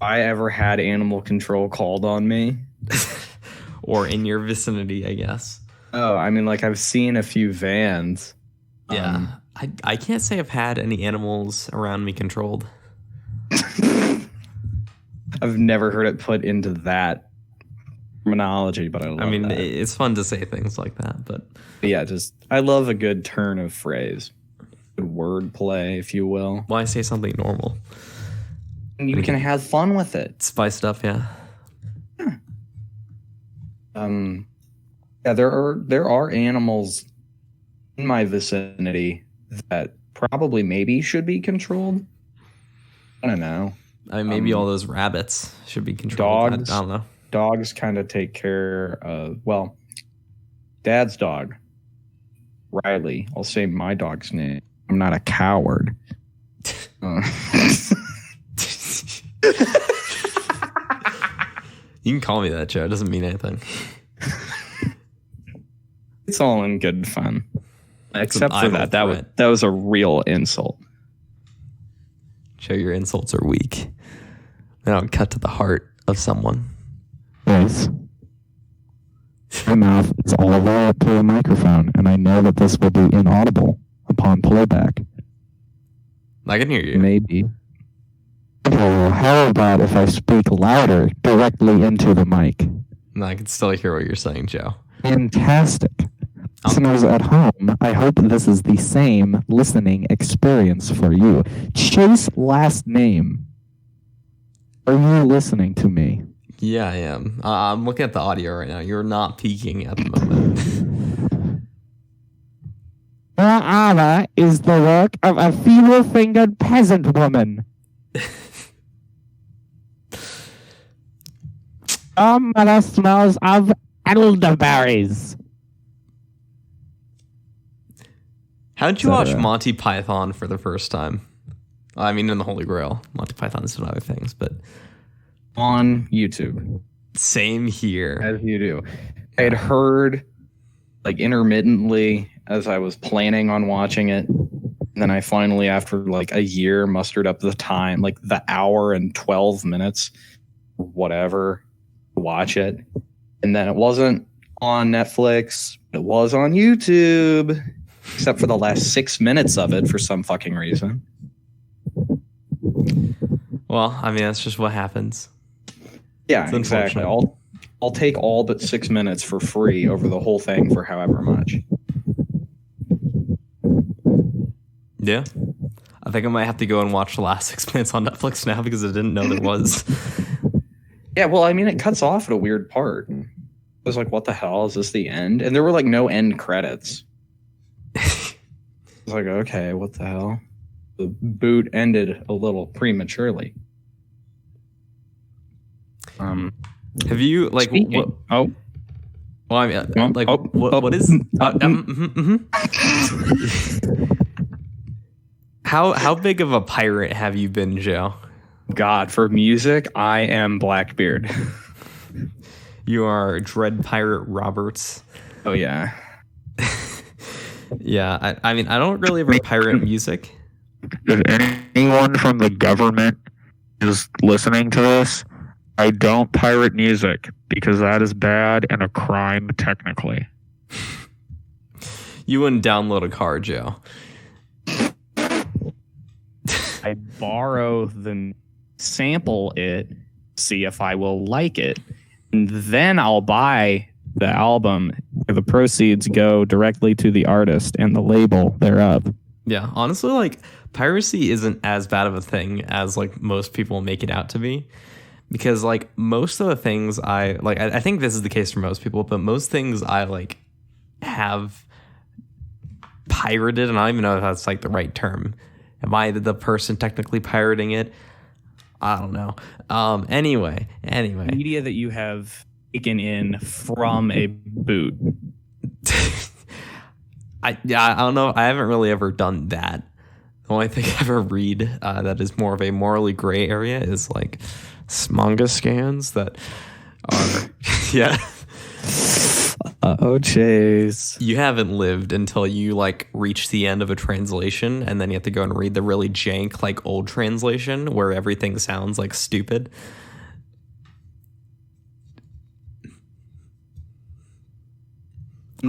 I ever had animal control called on me? or in your vicinity, I guess. Oh, I mean, like I've seen a few vans. Yeah. I can't say I've had any animals around me controlled. I've never heard it put into that terminology, but I love that. It's fun to say things like that, but yeah, I love a good turn of phrase. Good word play, if you will. Why say something normal? And you can have fun with it. Spiced up, yeah. Yeah, there are animals in my vicinity that probably maybe should be controlled. I don't know. Maybe all those rabbits should be controlled. Dogs. I don't know. Dogs kind of take care of, well, Dad's dog, Riley. I'll say my dog's name. I'm not a coward. You can call me that, Joe. It doesn't mean anything. It's all in good fun. Except for that. That was a real insult. Joe, your insults are weak. They don't cut to the heart of someone. Yes. My mouth is all the way up to the microphone, and I know that this will be inaudible upon playback. I can hear you. Maybe. Okay, well, how about if I speak louder directly into the mic? No, I can still hear what you're saying, Joe. Fantastic. Listeners at home, I hope this is the same listening experience for you. Chase last name. Are you listening to me? Yeah, I am. I'm looking at the audio right now. You're not peaking at the moment. Her honor is the work of a feeble-fingered peasant woman. Our mother smells of elderberries. How'd you watch Monty Python for the first time? I mean, in the Holy Grail. Monty Python's done other things, but... On YouTube. Same here. As you do. I had heard, like, intermittently as I was planning on watching it. And then I finally, after, like, a year, mustered up the time, like, the hour and 12 minutes, whatever, to watch it. And then it wasn't on Netflix. It was on YouTube. Except for the last 6 minutes of it for some fucking reason. Well, I mean, that's just what happens. Yeah, exactly. I'll take all but 6 minutes for free over the whole thing for however much. Yeah. I think I might have to go and watch the last 6 minutes on Netflix now because I didn't know there was. Yeah, well, I mean, it cuts off at a weird part. I was like, what the hell? Is this the end? And there were like no end credits. I was like, okay, what the hell? The boot ended a little prematurely. Have you like? What, oh, well, I mean, like, what is? How big of a pirate have you been, Joe? God, for music, I am Blackbeard. You are Dread Pirate Roberts. Oh yeah. Yeah, I mean, I don't really ever pirate music. If anyone from the government is listening to this, I don't pirate music because that is bad and a crime technically. You wouldn't download a car, Joe. I borrow the sample it, see if I will like it, and then I'll buy the album where the proceeds go directly to the artist and the label thereof. Yeah, honestly, like, piracy isn't as bad of a thing as, like, most people make it out to be. Because, like, most of the things I think this is the case for most people, but most things I, like, have pirated, and I don't even know if that's, like, the right term. Am I the person technically pirating it? I don't know. Anyway. Media that you have taken in from a boot. I don't know. I haven't really ever done that. The only thing I ever read that is more of a morally gray area is like manga scans that are yeah. Oh, Chase. You haven't lived until you like reach the end of a translation and then you have to go and read the really jank like old translation where everything sounds like stupid.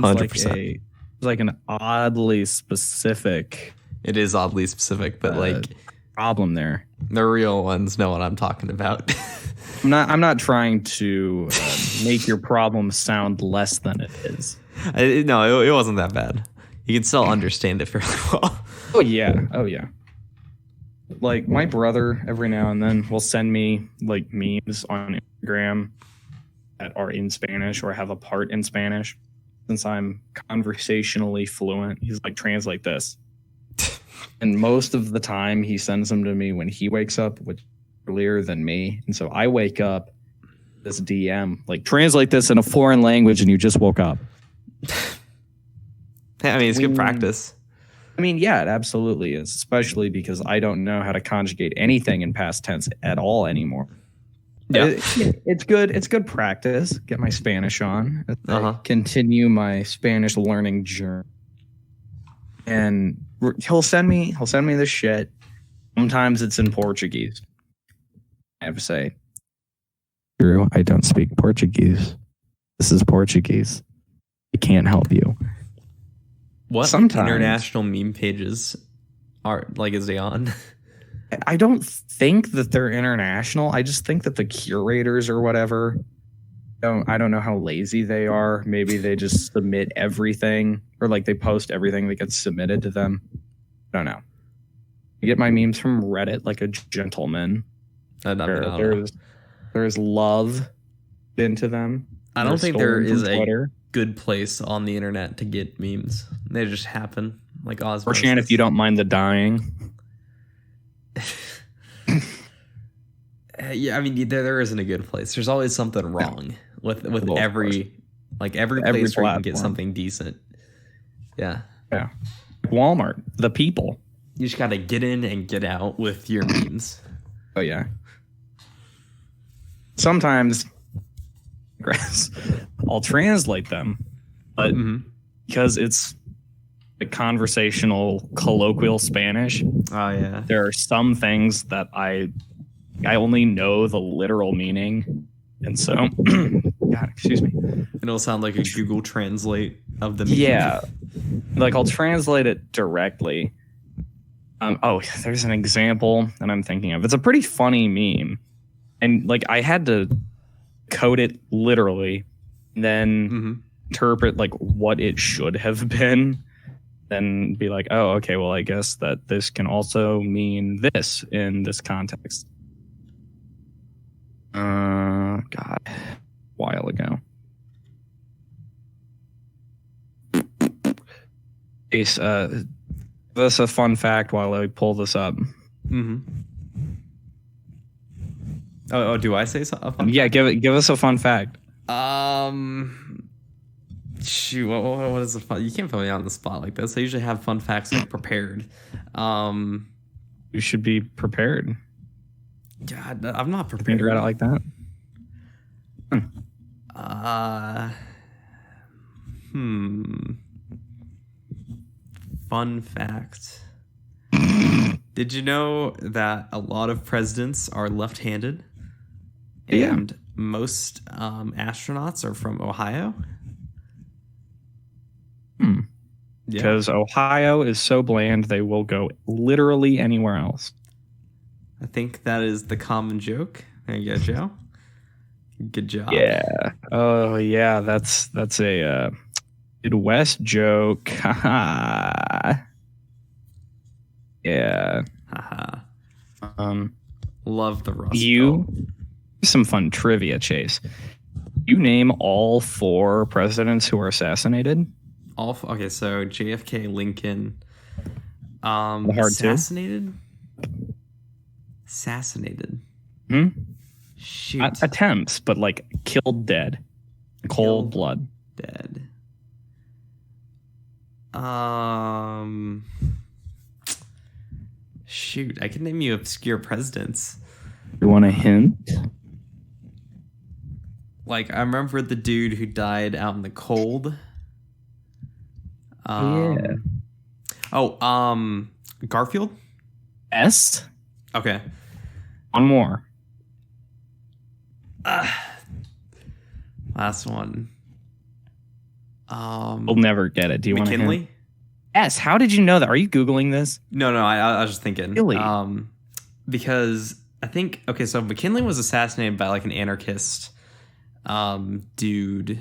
100%. Like an oddly specific. It is oddly specific, but like problem there. The real ones know what I'm talking about. I'm not trying to make your problem sound less than it is. No, it wasn't that bad. You can still understand it fairly well. Oh yeah. Like my brother every now and then will send me like memes on Instagram that are in Spanish or have a part in Spanish. Since I'm conversationally fluent, he's like, translate this. And most of the time he sends them to me when he wakes up, which is earlier than me. And so I wake up, this DM, like, translate this in a foreign language, and you just woke up. I mean, it's good practice. I mean, yeah, it absolutely is, especially because I don't know how to conjugate anything in past tense at all anymore. Yeah, it's good. It's good practice. Get my Spanish on. Continue my Spanish learning journey. And he'll send me this shit. Sometimes it's in Portuguese. I have to say, Drew, I don't speak Portuguese. This is Portuguese. I can't help you. What Sometimes international meme pages are like? Is they on? I don't think that they're international. I just think that the curators or whatever, I don't know how lazy they are. Maybe they just submit everything, or like they post everything that gets submitted to them. I don't know. I get my memes from Reddit like a gentleman. There's love into them. I don't think there is a good place on the internet to get memes. They just happen like osmosis. Or Shan, if you don't mind the dying. Yeah, I mean, there isn't a good place. There's always something wrong with every place where you can get something decent. Yeah. Walmart, the people. You just got to get in and get out with your memes. Oh yeah. Sometimes I'll translate them, but because it's a conversational, colloquial Spanish. Oh yeah. There are some things that I only know the literal meaning, and so God, excuse me. It'll sound like a Google Translate of the meme. Yeah, like I'll translate it directly. There's an example that I'm thinking of. It's a pretty funny meme, and like I had to code it literally, then interpret like what it should have been. Then be like, oh, okay, well, I guess that this can also mean this in this context. God, a while ago. Ace, give us a fun fact while I pull this up. Oh, do I say something? Yeah, give us a fun fact. Shoot, what is the fun? You can't put me on the spot like this. I usually have fun facts like prepared. You should be prepared. God, I'm not prepared. Figure it out like that. Fun fact. Did you know that a lot of presidents are left-handed? And most astronauts are from Ohio? Because Ohio is so bland, they will go literally anywhere else. I think that is the common joke. There you go, Joe. Good job. Yeah. Oh, yeah. That's a Midwest joke. Yeah. Love the Rust Belt. Some fun trivia, Chase. You name all 4 presidents who were assassinated. Okay, so JFK, Lincoln, assassinated. Assassinated. Shoot. Attempts, but like killed dead. Cold blood. Dead. Shoot, I can name you obscure presidents. You want a hint? Like, I remember the dude who died out in the cold. Garfield? S? Okay. One more. Last one. We'll never get it. Do you want to McKinley? Yes. How did you know that? Are you Googling this? No, I was just thinking. Really? Because I think, okay, so McKinley was assassinated by like an anarchist dude,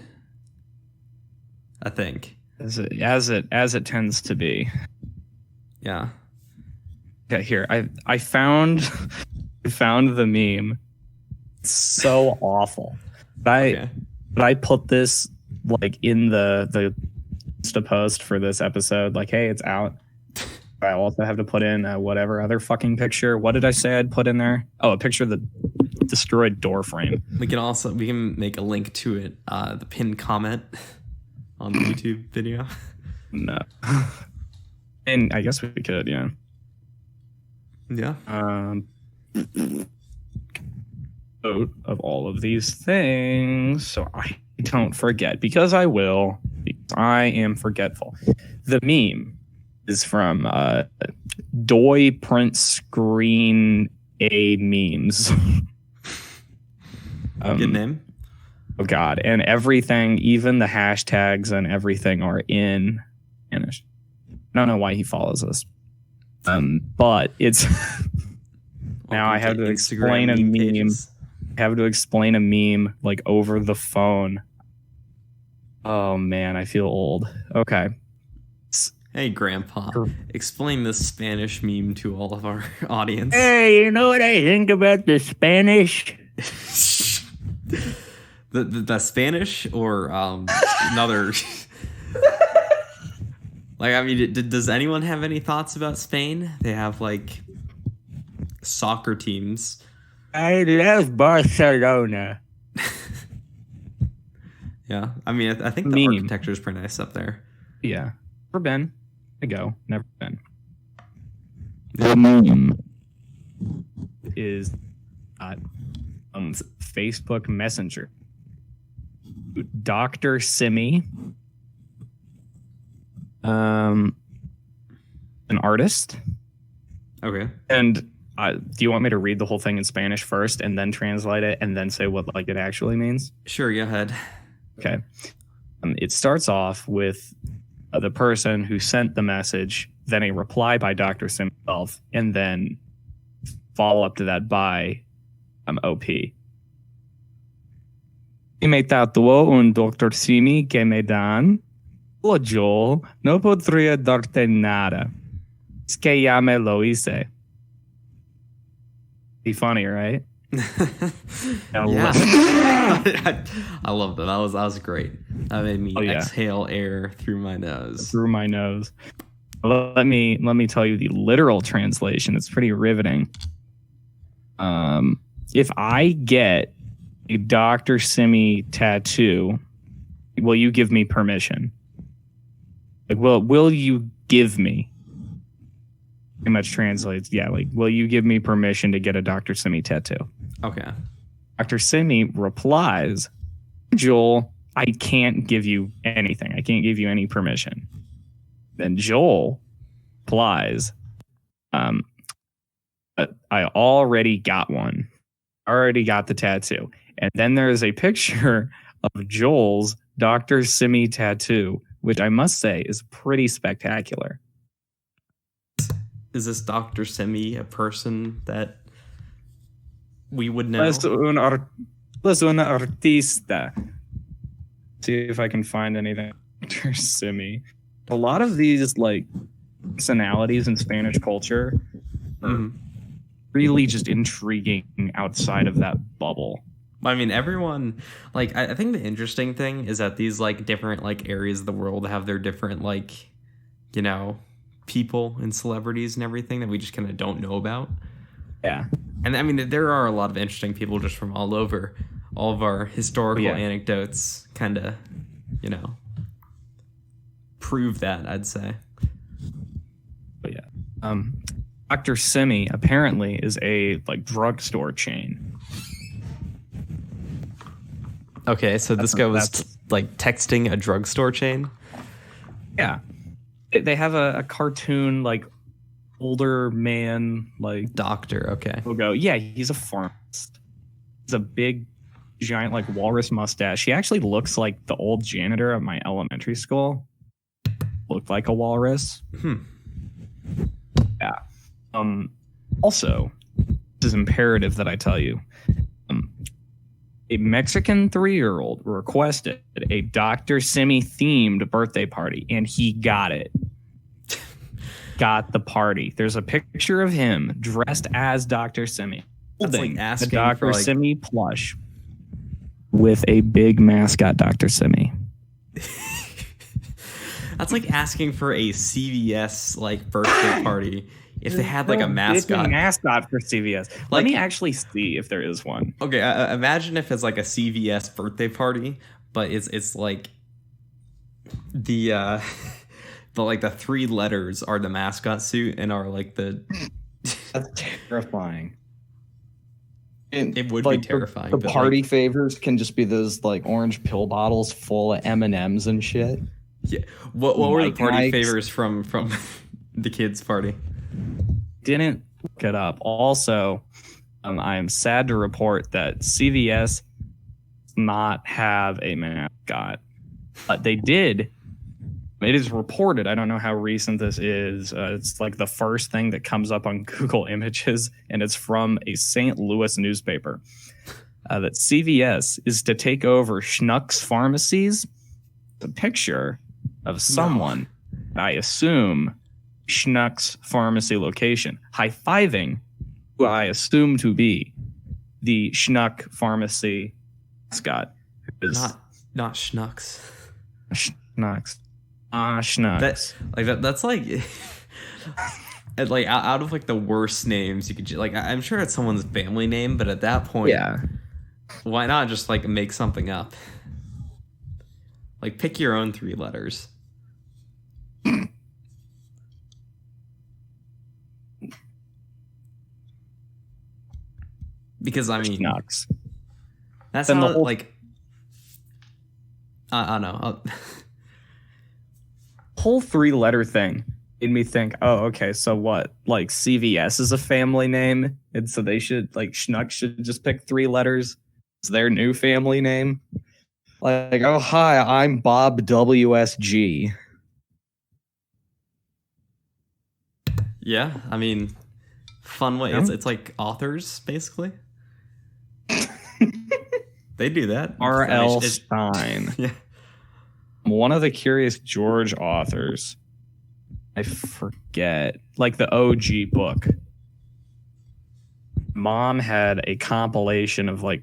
I think. As it tends to be. Yeah. Okay, here. I found the meme. It's so awful. But I put this like in the post for this episode, like, hey, it's out. I also have to put in whatever other fucking picture. What did I say I'd put in there? Oh, a picture of the destroyed door frame. We can make a link to it, the pinned comment on the YouTube video. No. And I guess we could, yeah. Yeah. Of all of these things, so I don't forget, because I will. Because I am forgetful. The meme is from Doi Print Screen A Memes. Good name. Oh God, and everything, even the hashtags and everything, are in Spanish. I don't know why he follows us, but it's now I have to explain a meme. Pages. I have to explain a meme like over the phone. Oh man, I feel old. Okay. Hey, Grandpa, explain this Spanish meme to all of our audience. Hey, you know what I think about the Spanish? the Spanish or another? Like, I mean, does anyone have any thoughts about Spain? They have like soccer teams. I love Barcelona. Yeah, I mean, I think the architecture is pretty nice up there. Yeah, never been. I go, never been. The meme is Facebook Messenger. Dr. Simi, an artist. Okay. And do you want me to read the whole thing in Spanish first and then translate it and then say what like it actually means? Sure, go ahead. Okay. It starts off with the person who sent the message, then a reply by Dr. Sim himself, and then follow up to that by OP. Me tatuó un Dr. Simi que me dan. O yo no podría darte nada. Es que ya me lo hice. Be funny, right? Yeah. I love that. That was great. That made me exhale air through my nose. Let me tell you the literal translation. It's pretty riveting. If I get a Dr. Simi tattoo, will you give me permission? Like, will you give me? Pretty much translates, yeah, like, will you give me permission to get a Dr. Simi tattoo? Okay. Dr. Simi replies, Joel, I can't give you anything. I can't give you any permission. Then Joel replies, I already got one. Already got the tattoo. And then there is a picture of Joel's Dr. Simi tattoo, which I must say is pretty spectacular. Is this Dr. Simi a person that we would know? Es una artista. See if I can find anything. Dr. Simi. A lot of these like personalities in Spanish culture are really just intriguing outside of that bubble. I mean, everyone, like, I think the interesting thing is that these like different like areas of the world have their different like, you know, people and celebrities and everything that we just kind of don't know about. Yeah. And I mean, there are a lot of interesting people just from all over. All of our historical anecdotes kind of, you know, prove that, I'd say. But yeah. Dr. Simi apparently is a like drugstore chain. Okay, so this guy was like texting a drugstore chain? Yeah. They have a cartoon like older man like doctor, okay. We'll go, yeah, he's a pharmacist. He's a big giant like walrus mustache. He actually looks like the old janitor at my elementary school. Looked like a walrus. Yeah. Also, this is imperative that I tell you. A Mexican 3-year-old requested a Dr. Simi themed birthday party, and he got it. Got the party. There's a picture of him dressed as Dr. Simi. That's like asking a Dr. for like... Simi plush with a big mascot Dr. Simi. That's like asking for a CVS like birthday party if they had like a mascot. Mascot for CVS. Let me actually see if there is one. Okay, imagine if it's like a CVS birthday party, but it's like the like the 3 letters are the mascot suit and are like the. That's terrifying. It would be terrifying. The party favors can just be those like orange pill bottles full of M&Ms and shit. Yeah. What were the party favors from the kids' party? Didn't look it up. Also, I am sad to report that CVS does not have a mascot. But they did. It is reported. I don't know how recent this is. It's like the first thing that comes up on Google Images, and it's from a St. Louis newspaper. That CVS is to take over Schnucks pharmacies. The picture of someone, I assume, Schnucks pharmacy location, high-fiving who I assume to be the Schnuck pharmacy mascot. Not Schnucks. Schnucks. Schnucks. That's like like out of like the worst names you could like. I'm sure it's someone's family name, but at that point, yeah, why not just like make something up? Like pick your own 3 letters. Because I mean, Schnucks. That's then how the whole... like. I don't know. Whole 3-letter thing made me think, oh, okay, so what? Like CVS is a family name, and so they should like Schnuck should just pick 3 letters. It's their new family name. Like, oh hi, I'm Bob WSG. Yeah, I mean, fun way. Yeah. It's like authors basically. They do that. R.L. Stein. Yeah. One of the Curious George authors. I forget. Like the OG book. Mom had a compilation of like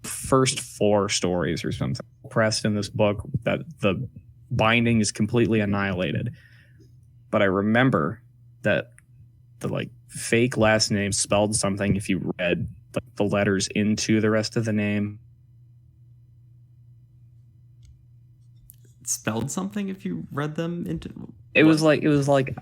first 4 stories or something pressed in this book that the binding is completely annihilated. But I remember that the like fake last name spelled something if you read like the letters into the rest of the name. Spelled something if you read them into it was like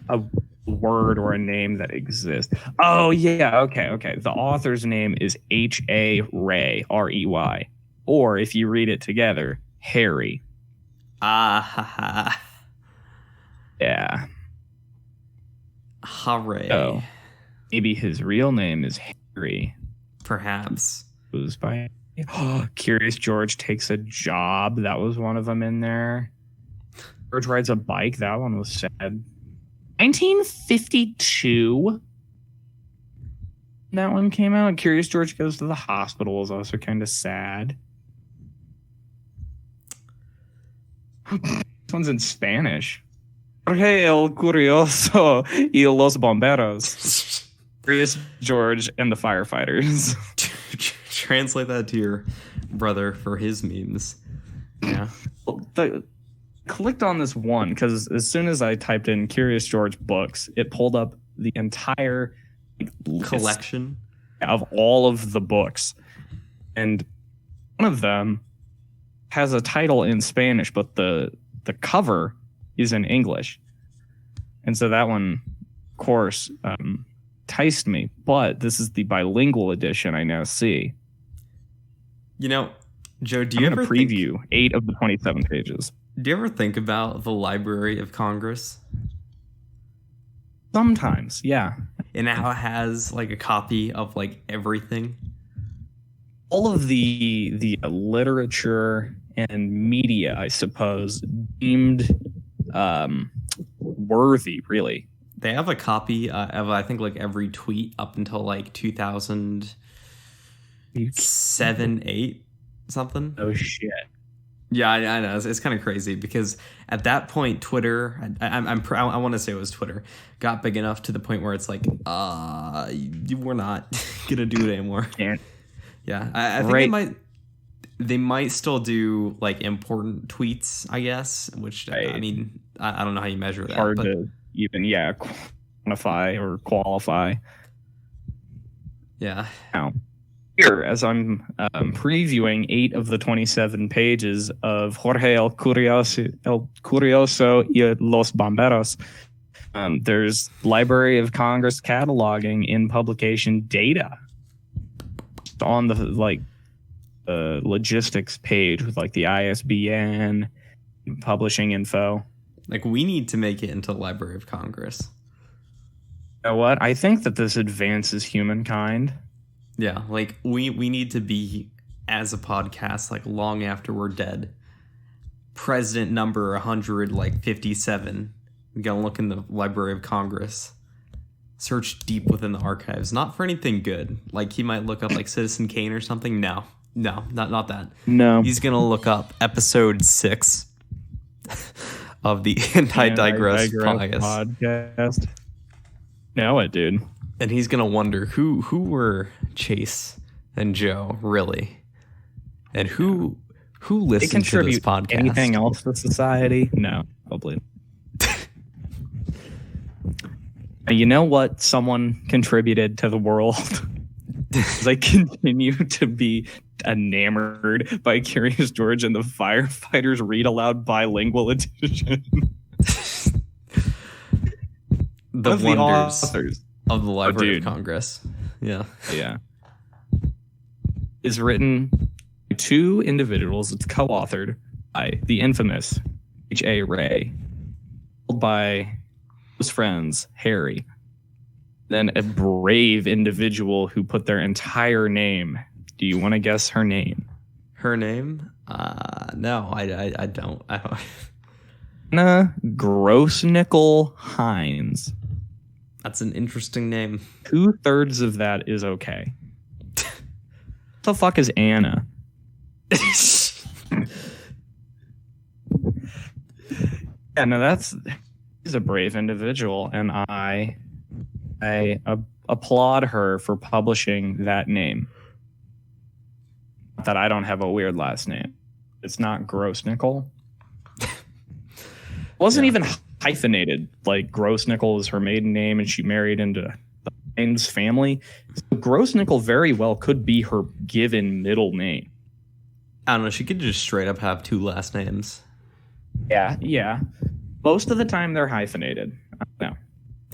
a word or a name that exists. Oh yeah, okay. The author's name is H.A. Ray, R-E-Y. Or if you read it together, Harry. Yeah. Hooray. Oh, maybe his real name is Harry. Perhaps. Goes by Curious George Takes a Job. That was one of them in there. George Rides a Bike. That one was sad. 1952. That one came out. Curious George Goes to the Hospital is also kind of sad. This one's in Spanish. Jorge el Curioso y los Bomberos. Curious George and the Firefighters. Translate that to your brother for his memes. Yeah. Clicked on this one because as soon as I typed in Curious George books, it pulled up the entire collection of all of the books. And one of them has a title in Spanish, but the cover is in English. And so that one, of course, enticed me. But this is the bilingual edition I now see. You know, Joe, do you I'm ever preview 8 of the 27 pages? Do you ever think about the Library of Congress? Sometimes, yeah. And how it has like a copy of like everything. all of the literature and media, I suppose, deemed worthy, really. They have a copy of, I think, like every tweet up until like 2007, 8, something. Oh, shit. Yeah, I know. It's kind of crazy because at that point, Twitter, I want to say it was Twitter, got big enough to the point where it's like, we're not going to do it anymore. Can't. Yeah, I think they might still do like important tweets, I guess, which I mean, I don't know how you measure that. Hard to even, quantify or qualify. Yeah. Now, here, as I'm previewing 8 of the 27 pages of Jorge el Curioso y los Bomberos, there's Library of Congress cataloging in publication data on the logistics page with like the ISBN, publishing info. Like, we need to make it into the Library of Congress. You know what? I think that this advances humankind. Yeah, like we need to be, as a podcast, like long after we're dead. President number 157. We're gonna look in the Library of Congress. Search deep within the archives. Not for anything good. Like he might look up like Citizen Kane or something. No, not that. No. He's gonna look up episode 6 of the I Digress podcast. Know it, dude. And he's gonna wonder who were Chase and Joe really, and who listened to this podcast. Anything else to society? No, probably. You know what? Someone contributed to the world. They continue to be enamored by Curious George and the Firefighters Read Aloud Bilingual Edition. The wonders. Authors of the Library of Congress. Yeah. Is written by 2 individuals. It's co-authored by the infamous H.A. Ray, by his friends, Harry, then a brave individual who put their entire name. Do you want to guess her name? Her name? No, I don't. Anna Grossnickel Hines. That's an interesting name. 2/3 of that is okay. What the fuck is Anna? Yeah, no, he's a brave individual, and I applaud her for publishing that name. Not that I don't have a weird last name. It's not Grossnickel. Wasn't even hyphenated. Like Grossnickel is her maiden name, and she married into the Hines family. So Grossnickel very well could be her given middle name. I don't know. She could just straight up have 2 last names. Yeah. Most of the time they're hyphenated. I don't know.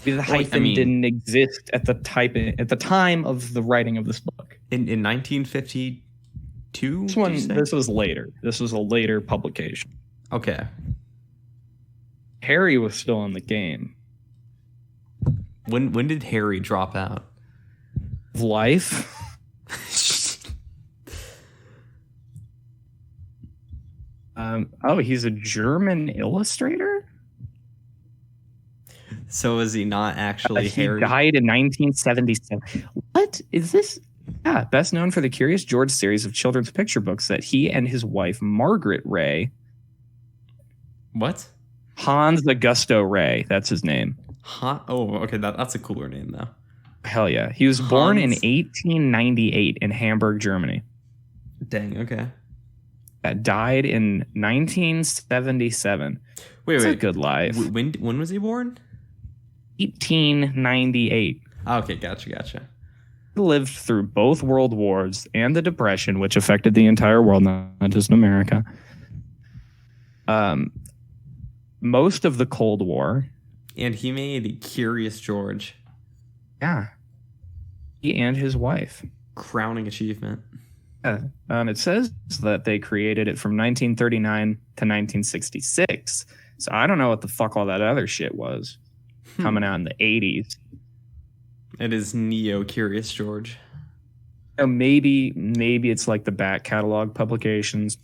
The hyphen didn't exist at the time of the writing of this book. In 1952? This was later. This was a later publication. Okay. Harry was still in the game. When did Harry drop out? Life. He's a German illustrator? So is he not actually Harry? He died in 1977. What is this? Yeah, best known for the Curious George series of children's picture books that he and his wife, Margaret Ray. What? Hans Augusto Ray. That's his name. Oh, okay. That's a cooler name, though. Hell yeah. He was born in 1898 in Hamburg, Germany. Dang, okay. Died in 1977. Wait. A good life. When was he born? 1898. Okay, gotcha. He lived through both world wars and the Depression, which affected the entire world, not just America. Most of the Cold War. And he made Curious George. Yeah. He and his wife. Crowning achievement. Yeah. It says that they created it from 1939 to 1966. So I don't know what the fuck all that other shit was coming out in the 80s. It is Neo Curious George. maybe it's like the back catalog publications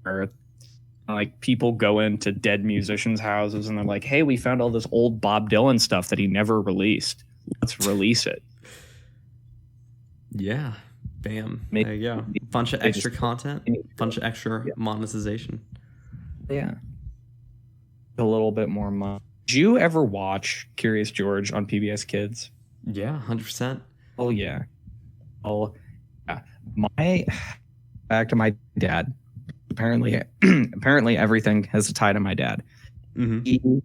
where like people go into dead musicians' houses and they're like, hey, we found all this old Bob Dylan stuff that he never released. Let's release it. Yeah. Bam. Maybe, there you go. Bunch of extra content, bunch of extra monetization. Yeah. A little bit more money. Did you ever watch Curious George on PBS Kids? Yeah, 100%. Oh, yeah. Oh, yeah. Back to my dad. Apparently everything has a tie to my dad. Mm-hmm.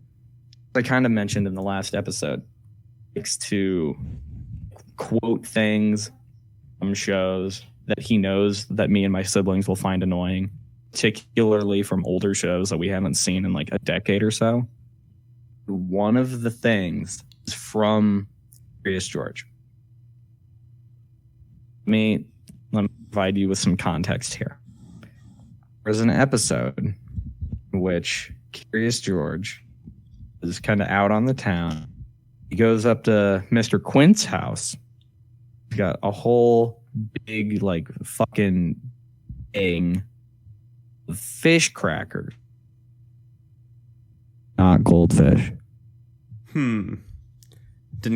I kind of mentioned in the last episode, likes to quote things from shows that he knows that me and my siblings will find annoying, particularly from older shows that we haven't seen in like a decade or so. One of the things is from Curious George. Let me provide you with some context here. There's an episode in which Curious George is kind of out on the town. He goes up to Mr. Quint's house. He's got a whole big, like, fucking thing of fish crackers. Not goldfish. Didn't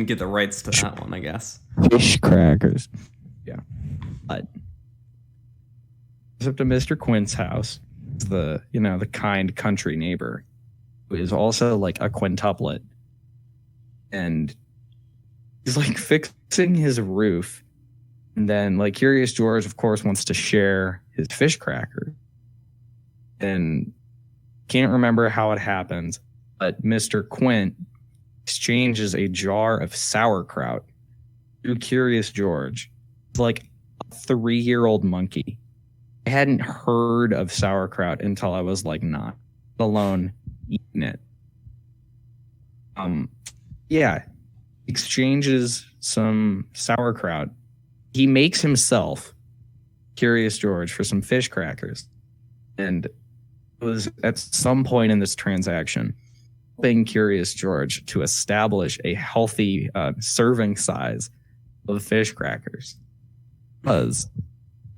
get the rights to that one, I guess. Fish crackers. Yeah. But goes up to Mr. Quint's house. The kind country neighbor who is also like a quintuplet. And he's like fixing his roof. And then like Curious George, of course, wants to share his fish cracker. And can't remember how it happens, but Mr. Quint exchanges a jar of sauerkraut to Curious George. It's like a 3-year-old monkey. I hadn't heard of sauerkraut until I was like 9, let alone eating it. Yeah, exchanges some sauerkraut. He makes himself, Curious George, for some fish crackers. And it was at some point in this transaction, helping Curious George to establish a healthy serving size of fish crackers. Because,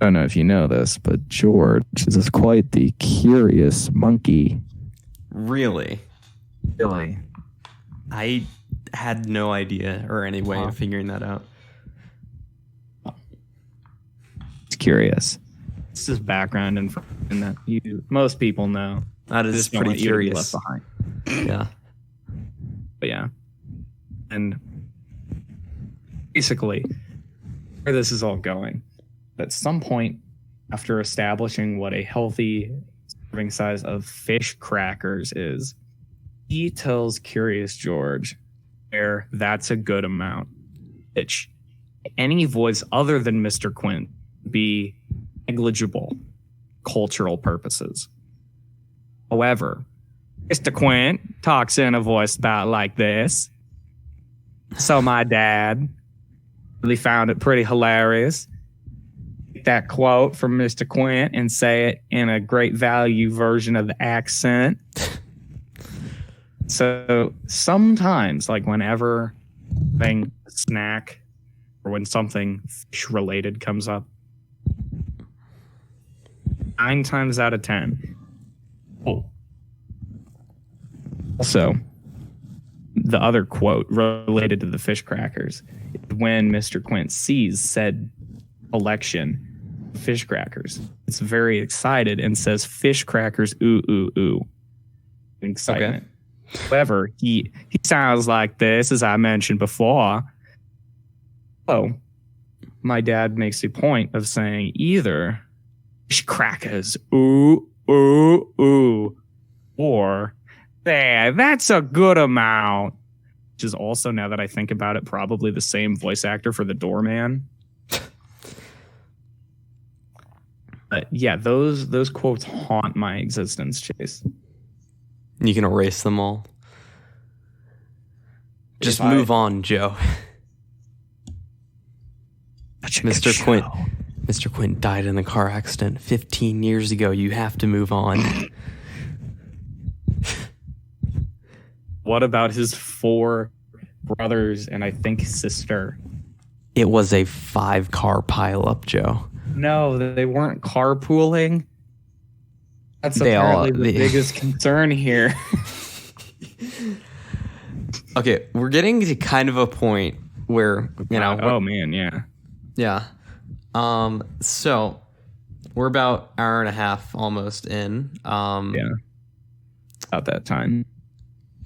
I don't know if you know this, but George is quite the curious monkey. Really? Really? I had no idea or any way of figuring that out. It's curious. It's just background and that most people know. That is pretty curious. Left behind. Yeah. But yeah. And basically, where this is all going, at some point after establishing what a healthy serving size of fish crackers is, he tells Curious George where that's a good amount, which any voice other than Mr. Quint be negligible cultural purposes. However, Mr. Quint talks in a voice about like this. So my dad really found it pretty hilarious. Take that quote from Mr. Quint and say it in a great value version of the accent. So sometimes, like whenever having a snack or when something fish related comes up, 9 times out of 10. Oh. Also, the other quote related to the fish crackers is when Mr. Quint sees said collection of fish crackers. It's very excited and says, fish crackers, ooh, ooh, ooh. Excitement. Okay. However, he sounds like this, as I mentioned before. Oh, my dad makes a point of saying either fish crackers, ooh, ooh, ooh, or there, that's a good amount. Which is also, now that I think about it, probably the same voice actor for the doorman. But yeah, those quotes haunt my existence, Chase. You can erase them all. Just move on, Joe. Mr. Quint died in a car accident 15 years ago. You have to move on. What about his 4 brothers and I think sister? It was a 5-car pileup, Joe. No, they weren't carpooling. That's apparently the biggest concern here. Okay, we're getting to kind of a point where, oh man, yeah. Yeah. So we're about an hour and a half almost in. Yeah. About that time.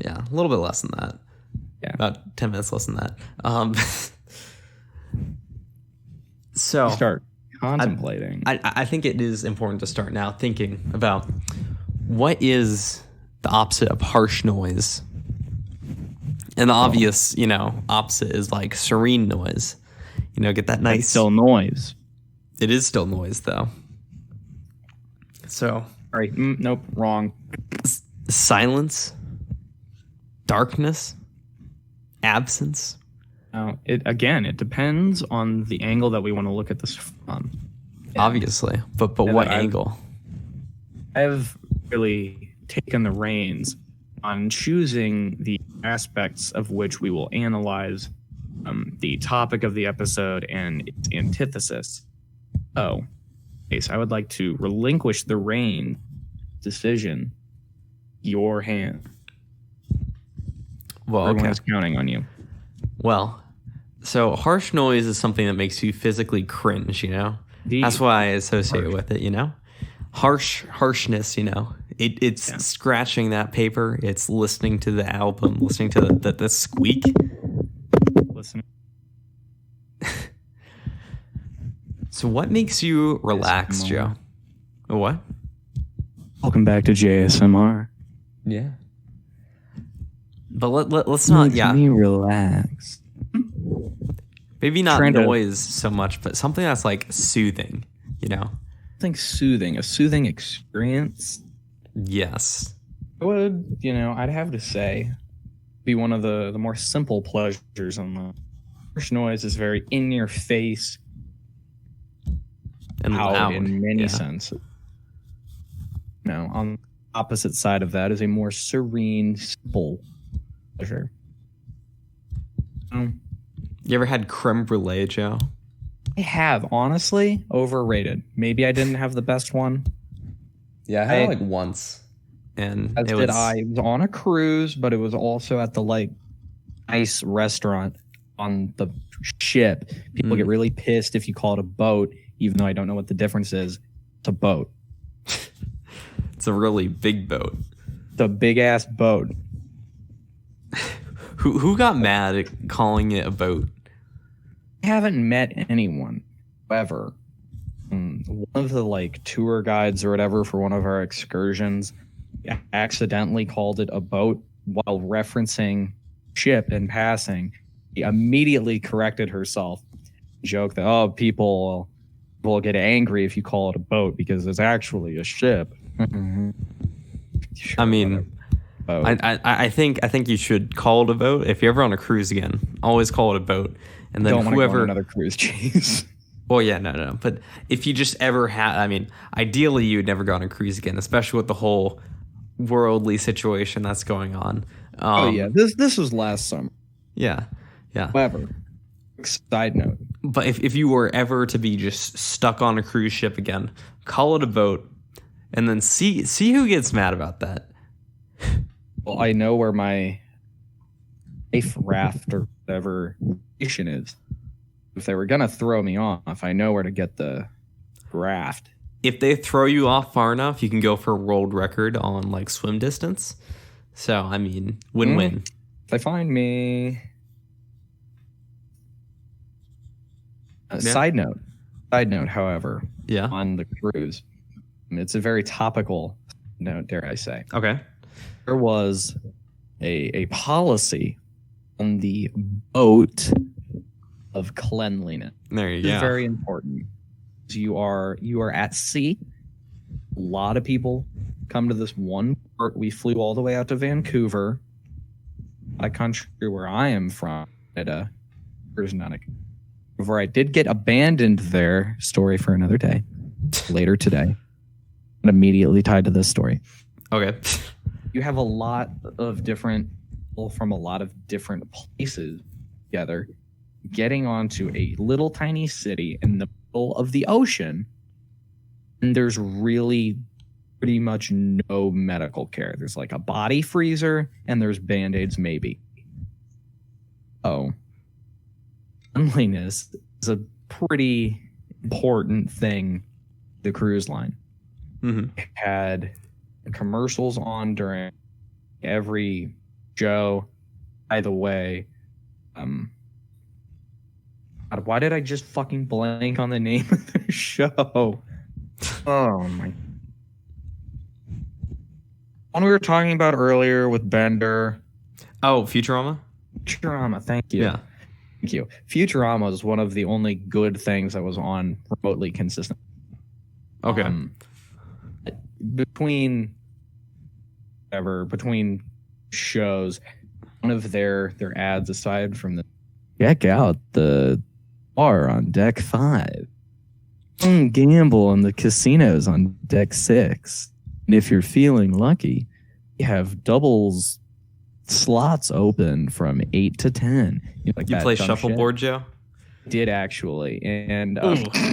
Yeah, a little bit less than that. Yeah. About 10 minutes less than that. So start contemplating. I think it is important to start now thinking about what is the opposite of harsh noise. And the obvious, opposite is like serene noise. Get that nice... It's still noise. It is still noise, though. So... All right. Nope. Wrong. Silence. Darkness. Absence. It depends on the angle that we want to look at this from. Obviously. But what angle? I've really taken the reins on choosing the aspects of which we will analyze the topic of the episode and its antithesis. So I would like to relinquish the reign decision your hand. Well, Everyone is counting on you. Well, so harsh noise is something that makes you physically cringe, That's why I associate it with it, Harshness, It's scratching that paper. It's listening to the album, listening to the squeak. Listen. So what makes you relax, Joe? What? Welcome back to JSMR. Yeah. But let's not. Makes me relax. Maybe not noise so much, but something that's like soothing. I think a soothing experience. Yes. I would, I'd have to say, be one of the more simple pleasures on the harsh noise is very in your face and loud in many senses. On the opposite side of that is a more serene, simple pleasure. You ever had creme brulee, Joe? I have, honestly, overrated. Maybe I didn't have the best one. Yeah, I had it like once. And I was on a cruise, but it was also at the nice restaurant on the ship. People get really pissed if you call it a boat, even though I don't know what the difference is. It's a boat. It's a really big boat. It's a big ass boat. Who got mad at calling it a boat? I haven't met anyone. However, one of the tour guides or whatever for one of our excursions accidentally called it a boat while referencing ship in passing. He immediately corrected herself. Joked that people will get angry if you call it a boat because it's actually a ship. Sure, I mean, I think you should call it a boat. If you're ever on a cruise again, always call it a boat. And then don't whoever go on another cruise chase. Well, yeah, no. But if you just ever had, ideally you'd never go on a cruise again, especially with the whole worldly situation that's going on. This was last summer. Yeah. However, side note. But if you were ever to be just stuck on a cruise ship again, call it a boat, and then see who gets mad about that. Well, I know where my life raft or whatever station is. If they were gonna throw me off, I know where to get the raft. If they throw you off far enough, you can go for a world record on swim distance. So win-win. If they find me. Side note, however, on the cruise, it's a very topical note, dare I say. Okay. There was a policy on the boat of cleanliness. There you go. It's very important. You are at sea. A lot of people come to this one port. We flew all the way out to Vancouver, a country where I am from. There's none. However, I did get abandoned there. Story for another day. Later today. And immediately tied to this story. Okay. You have a lot of different people from a lot of different places together. getting onto a little tiny city in the middle of the ocean, and there's really pretty much no medical care. There's like a body freezer and there's band-aids maybe. Oh, cleanliness is a pretty important thing. The cruise line had commercials on during every show. By the way, God, why did I just fucking blank on the name of the show? Oh my. One we were talking about earlier with Bender. Oh, Futurama? Futurama, thank you. Yeah. Thank you. Futurama is one of the only good things that was on remotely consistent. Okay. Between shows, one of their ads, aside from the check out the bar on deck 5, gamble in the casinos on deck 6, and if you're feeling lucky, you have doubles slots open from 8 to 10. You play shuffleboard, Joe? Did actually, and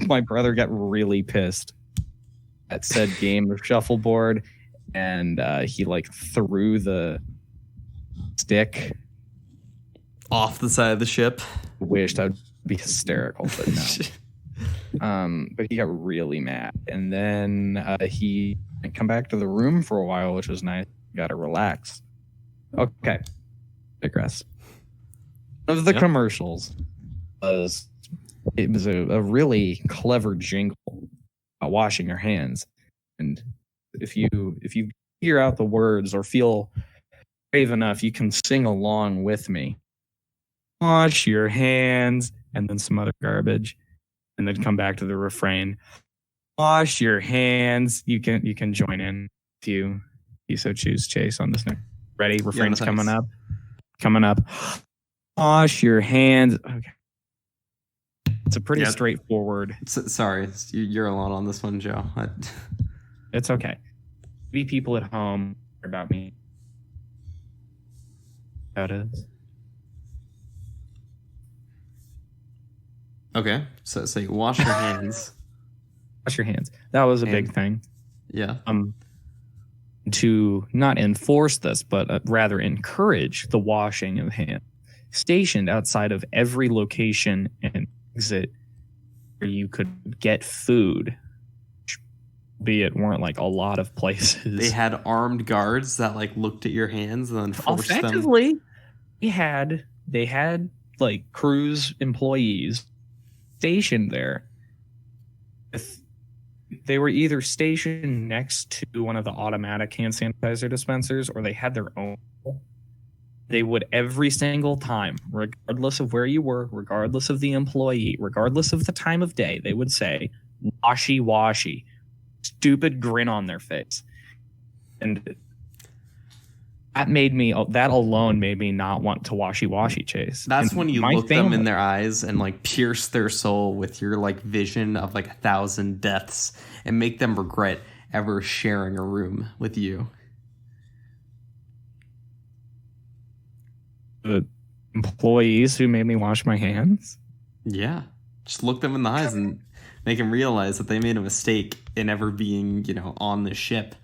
my brother got really pissed at said game of shuffleboard, and he like threw the stick off the side of the ship. Wished I'd be hysterical, but no. But he got really mad, and then he didn't come back to the room for a while, which was nice. Got to relax. Okay, digress. One of the commercials was a really clever jingle about washing your hands, and if you figure out the words or feel brave enough, you can sing along with me. Wash your hands, and then some other garbage, and then come back to the refrain. Wash your hands. You can join in if you so choose, Chase, on this next. Ready? Refrain's coming up. Wash your hands. Okay. It's a pretty straightforward. Sorry, you're alone on this one, Joe. It's okay. Maybe people at home care about me. That is. Okay, so you wash your hands. Wash your hands. That was a big thing. Yeah. To not enforce this, but rather encourage the washing of hands. Stationed outside of every location and exit where you could get food, albeit weren't like a lot of places. They had armed guards that like looked at your hands and then forced Effectively, them. They had like cruise employees stationed there. They were either stationed next to one of the automatic hand sanitizer dispensers, or they had their own. They would every single time, regardless of where you were, regardless of the employee, regardless of the time of day, they would say, "Washy, washy," stupid grin on their face. And that alone made me not want to washy, Chase. That's and when you look them in their eyes and like pierce their soul with your like vision of like 1,000 deaths and make them regret ever sharing a room with you. The employees who made me wash my hands? Yeah. Just look them in the eyes and make them realize that they made a mistake in ever being, on the ship,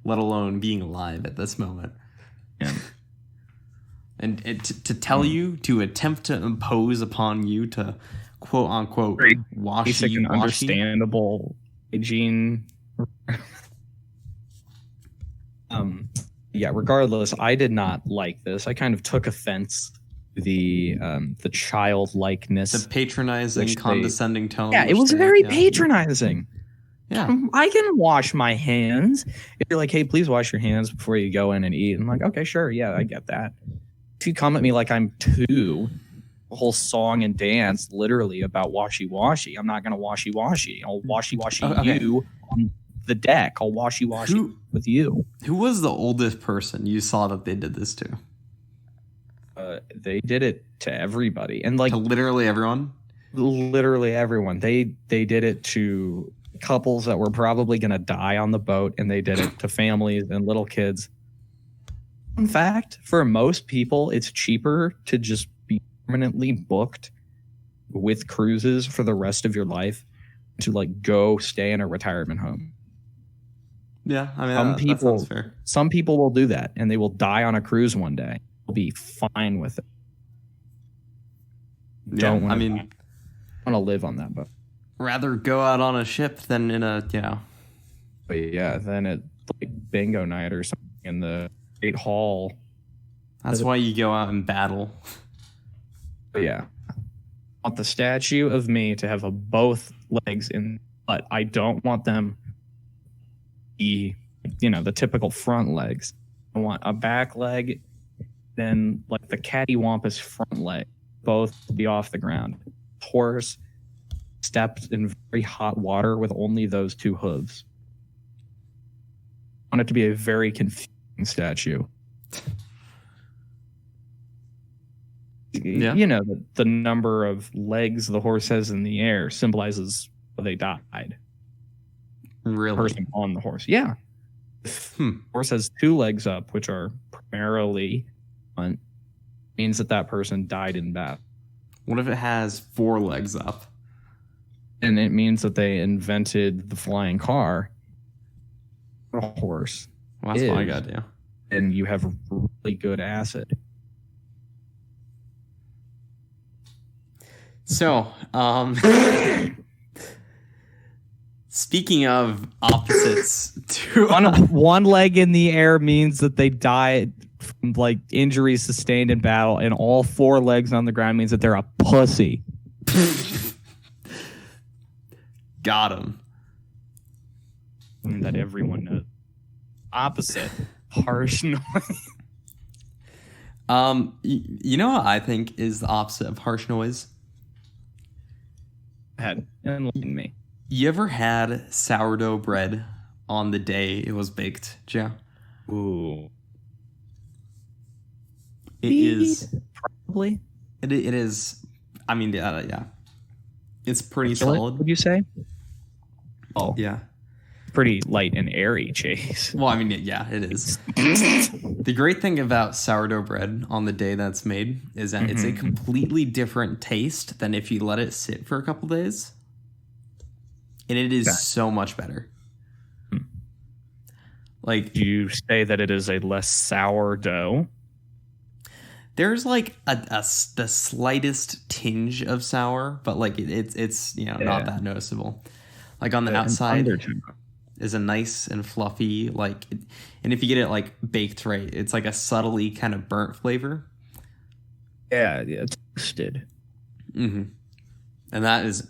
let alone being alive at this moment. Yeah. And to tell you, to attempt to impose upon you to quote unquote wash basic you, and understandable hygiene. Yeah, regardless, I did not like this. I kind of took offense to the childlikeness, the patronizing, condescending tone. Yeah, it was very patronizing. Yeah, I can wash my hands. If you're like, hey, please wash your hands before you go in and eat, I'm like, okay, sure, yeah, I get that. If you come at me like I'm two, a whole song and dance literally about washy washy, I'm not gonna washy washy. I'll washy washy you on the deck. I'll washy washy with you. Who was the oldest person you saw that they did this to? They did it to everybody, and like to literally everyone. Literally everyone. They did it to couples that were probably going to die on the boat, and they did it to families and little kids. In fact, for most people, it's cheaper to just be permanently booked with cruises for the rest of your life to like go stay in a retirement home. Yeah, I mean, that sounds fair. Some people will do that, and they will die on a cruise one day. They'll be fine with it. Yeah, I mean, want to live on that boat. Rather go out on a ship than in a, But yeah, then at like bingo night or something in the Great Hall. That's why you go out and battle. But yeah. I want the statue of me to have both legs in, but I don't want them be, the typical front legs. I want a back leg, then like the cattywampus front leg, both to be off the ground. Horse stepped in very hot water with only those two hooves. I want it to be a very confusing statue. Yeah. The number of legs the horse has in the air symbolizes they died. Really? Person on the horse. Yeah. The horse has two legs up, which are primarily front, means that person died in battle. What if it has 4 legs up? And it means that they invented the flying car. A horse. Well, that's my idea. And you have really good acid. So, speaking of opposites, one leg in the air means that they died from like injuries sustained in battle, and all 4 legs on the ground means that they're a pussy. Got him. That everyone knows. Opposite. Harsh noise. You know what I think is the opposite of harsh noise? Enlighten me. You ever had sourdough bread on the day it was baked, Joe? Ooh. It is probably. It is. I mean, yeah. It's pretty solid. Would you say? Oh, yeah. Pretty light and airy, Chase. Well, I mean, yeah, it is. The great thing about sourdough bread on the day that's made is that it's a completely different taste than if you let it sit for a couple days. And it is so much better. Like, you say that it is a less sour dough? There's like the slightest tinge of sour, but like it's not that noticeable. Like on the outside is a nice and fluffy, like, and if you get it like baked right, it's like a subtly kind of burnt flavor. Yeah, it's toasted. Mm-hmm. And that is,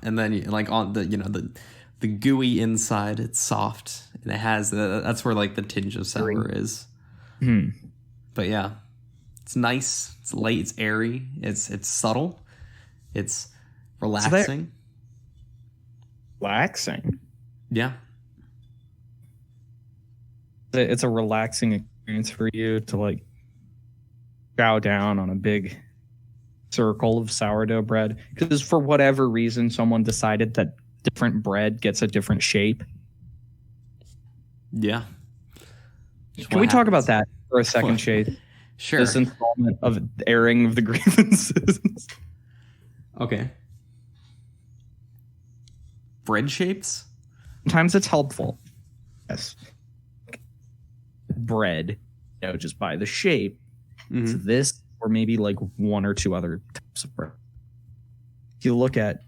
and then like on the the gooey inside, it's soft, and it has that's where like the tinge of sour is. But yeah, it's nice, it's light, it's airy, it's subtle, it's relaxing. Relaxing. Yeah. It's a relaxing experience for you to like chow down on a big circle of sourdough bread, because for whatever reason someone decided that different bread gets a different shape. Yeah. Can we talk about that for a second, Chase? Sure. This installment of airing of the grievances. Okay. Bread shapes? Sometimes it's helpful. Yes. Bread, just by the shape. It's this, or maybe like one or two other types of bread. If you look at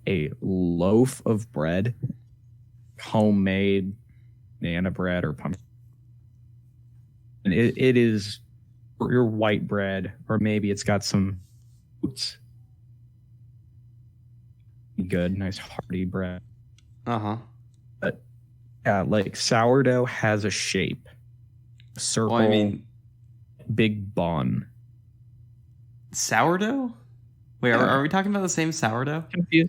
a loaf of bread, homemade banana bread or pumpkin, and it is your white bread, or maybe it's got some oats. Good, nice hearty bread. But yeah, like sourdough has a shape. Circle. Well, I mean, big bun. Sourdough? Wait, are we talking about the same sourdough? I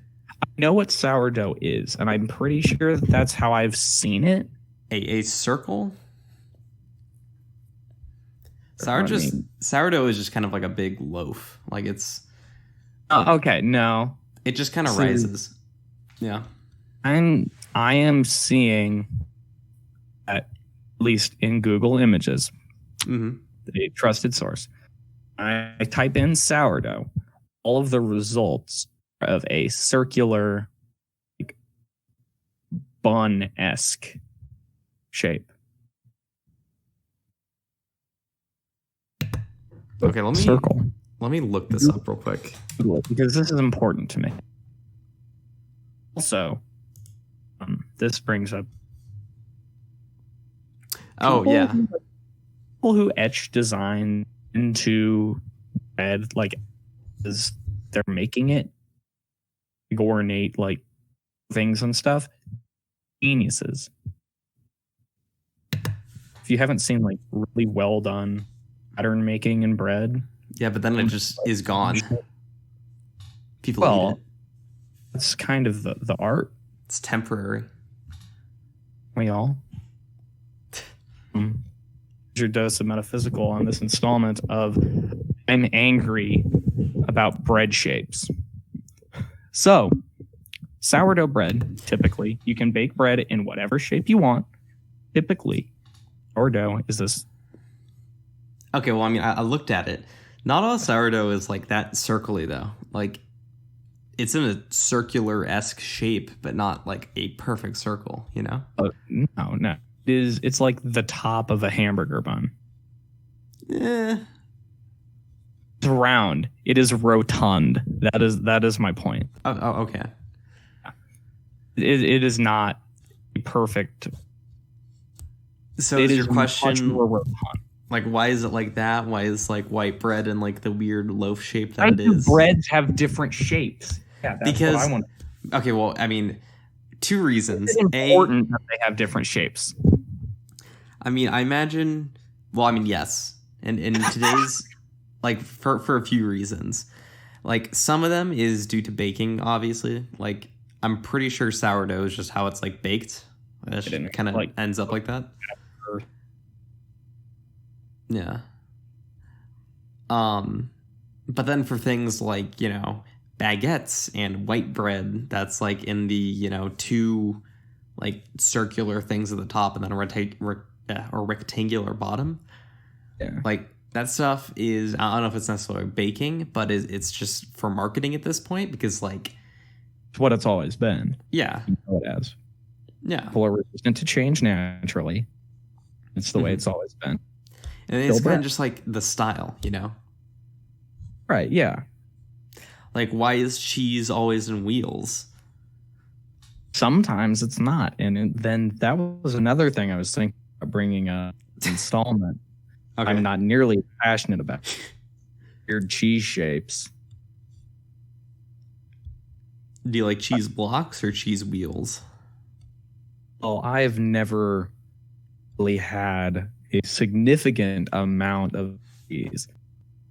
know what sourdough is, and I'm pretty sure that's how I've seen it. A circle? Sourdough is just kind of like a big loaf. Like it's... okay, no. It just kind of rises. Yeah. I am seeing, at least in Google Images, a trusted source. I type in sourdough. all of the results of a circular, like, bun-esque shape. Okay, let me look this up real quick because this is important to me. Also, this brings up people who etch design into bread, like, as they're making it, like, ornate, like, things and stuff. Geniuses. If you haven't seen, like, really well done pattern making in bread, yeah, but then it just is gone. People eat it. It's kind of the art. It's temporary. We all. Your dose of metaphysical on this installment of I'm angry about bread shapes. So, sourdough bread, typically, you can bake bread in whatever shape you want. Typically, sourdough is this. Okay, well, I mean, I looked at it. Not all sourdough is like that circly, though. Like, it's in a circular-esque shape, but not like a perfect circle, you know? No. It's like the top of a hamburger bun. It's round. It is rotund. That is my point. Oh, okay. It is not perfect. So is your question, like, why is it like that? Why is, like, white bread and, like, the weird loaf shape that it is? Breads have different shapes. Yeah, that's what I want. Okay, well, I mean, two reasons. It's important that they have different shapes. I mean, I imagine. Well, I mean, yes, and in today's, like, for a few reasons, like, some of them is due to baking, obviously. Like, I'm pretty sure sourdough is just how it's, like, baked. It kind of, like, ends up like that. Yeah. But then for things like, you know, baguettes and white bread, that's, like, in the, you know, two, like, circular things at the top and then a rectangular bottom. Yeah. Like, that stuff is, I don't know if it's necessarily baking, but it's just for marketing at this point because, like, it's what it's always been. Yeah. You know it has. Yeah. People are resistant to change naturally. It's the way it's always been. And it's kind of just like the style, you know? Right, yeah. Like, why is cheese always in wheels? Sometimes it's not. And then that was another thing I was thinking about bringing up installment. Okay. I'm not nearly passionate about weird cheese shapes. Do you like cheese blocks or cheese wheels? Well, I've never really had a significant amount of cheese.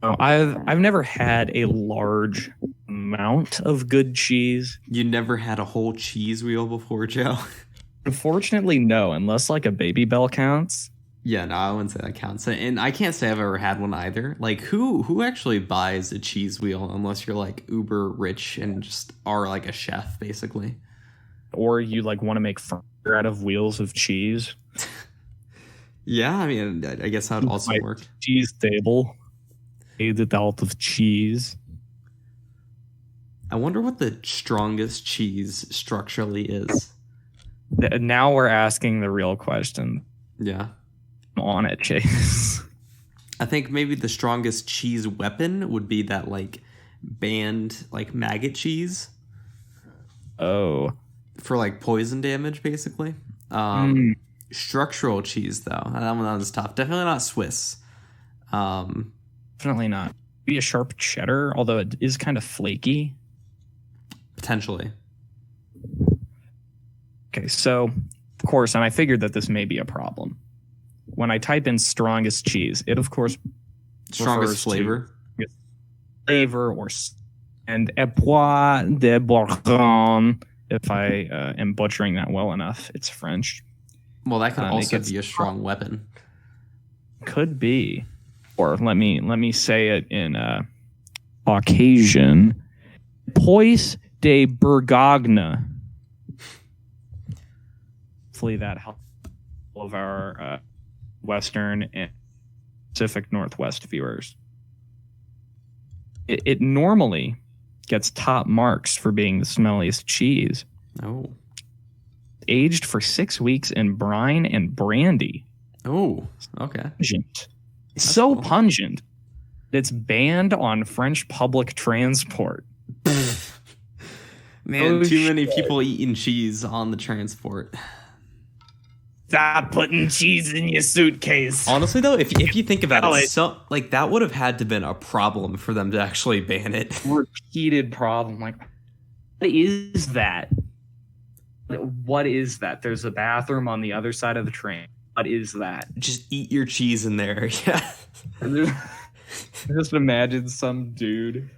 I've never had a large amount of good cheese. You never had a whole cheese wheel before, Joe? Unfortunately, no, unless, like, a Baby Bell counts. Yeah, no, I wouldn't say that counts. And I can't say I've ever had one either. Like, who actually buys a cheese wheel unless you're, like, uber rich and just are, like, a chef, basically? Or you, like, want to make furniture out of wheels of cheese. Yeah, I mean, I guess that would also work. Cheese table made it out of cheese. I wonder what the strongest cheese structurally is. Now we're asking the real question. Yeah. On it, Chase. I think maybe the strongest cheese weapon would be that, like, banned, like, maggot cheese. Oh. For, like, poison damage, basically. Structural cheese, though. That one's tough. Definitely not Swiss. Definitely not. Maybe a sharp cheddar, although it is kind of flaky. Potentially. Okay, so, of course, and I figured that this may be a problem. When I type in strongest cheese, it, of course, strongest flavor. Flavor and Époix de Bourgogne, if I am butchering that well enough. It's French. Well, that could also be a strong weapon. Could be. Or let me say it in Caucasian. Pois de Bourgogne. Hopefully that helps all of our Western and Pacific Northwest viewers. It normally gets top marks for being the smelliest cheese. Oh. Aged for 6 weeks in brine and brandy. Oh, okay. Pungent. So cool. Pungent. It's banned on French public transport. Man, too many people eating cheese on the transport. Stop putting cheese in your suitcase. Honestly, though, if you think about it, like that would have had to been a problem for them to actually ban it. Repeated problem. Like, what is that? What is that? There's a bathroom on the other side of the train. What is that? Just eat your cheese in there. Yeah. Just imagine some dude.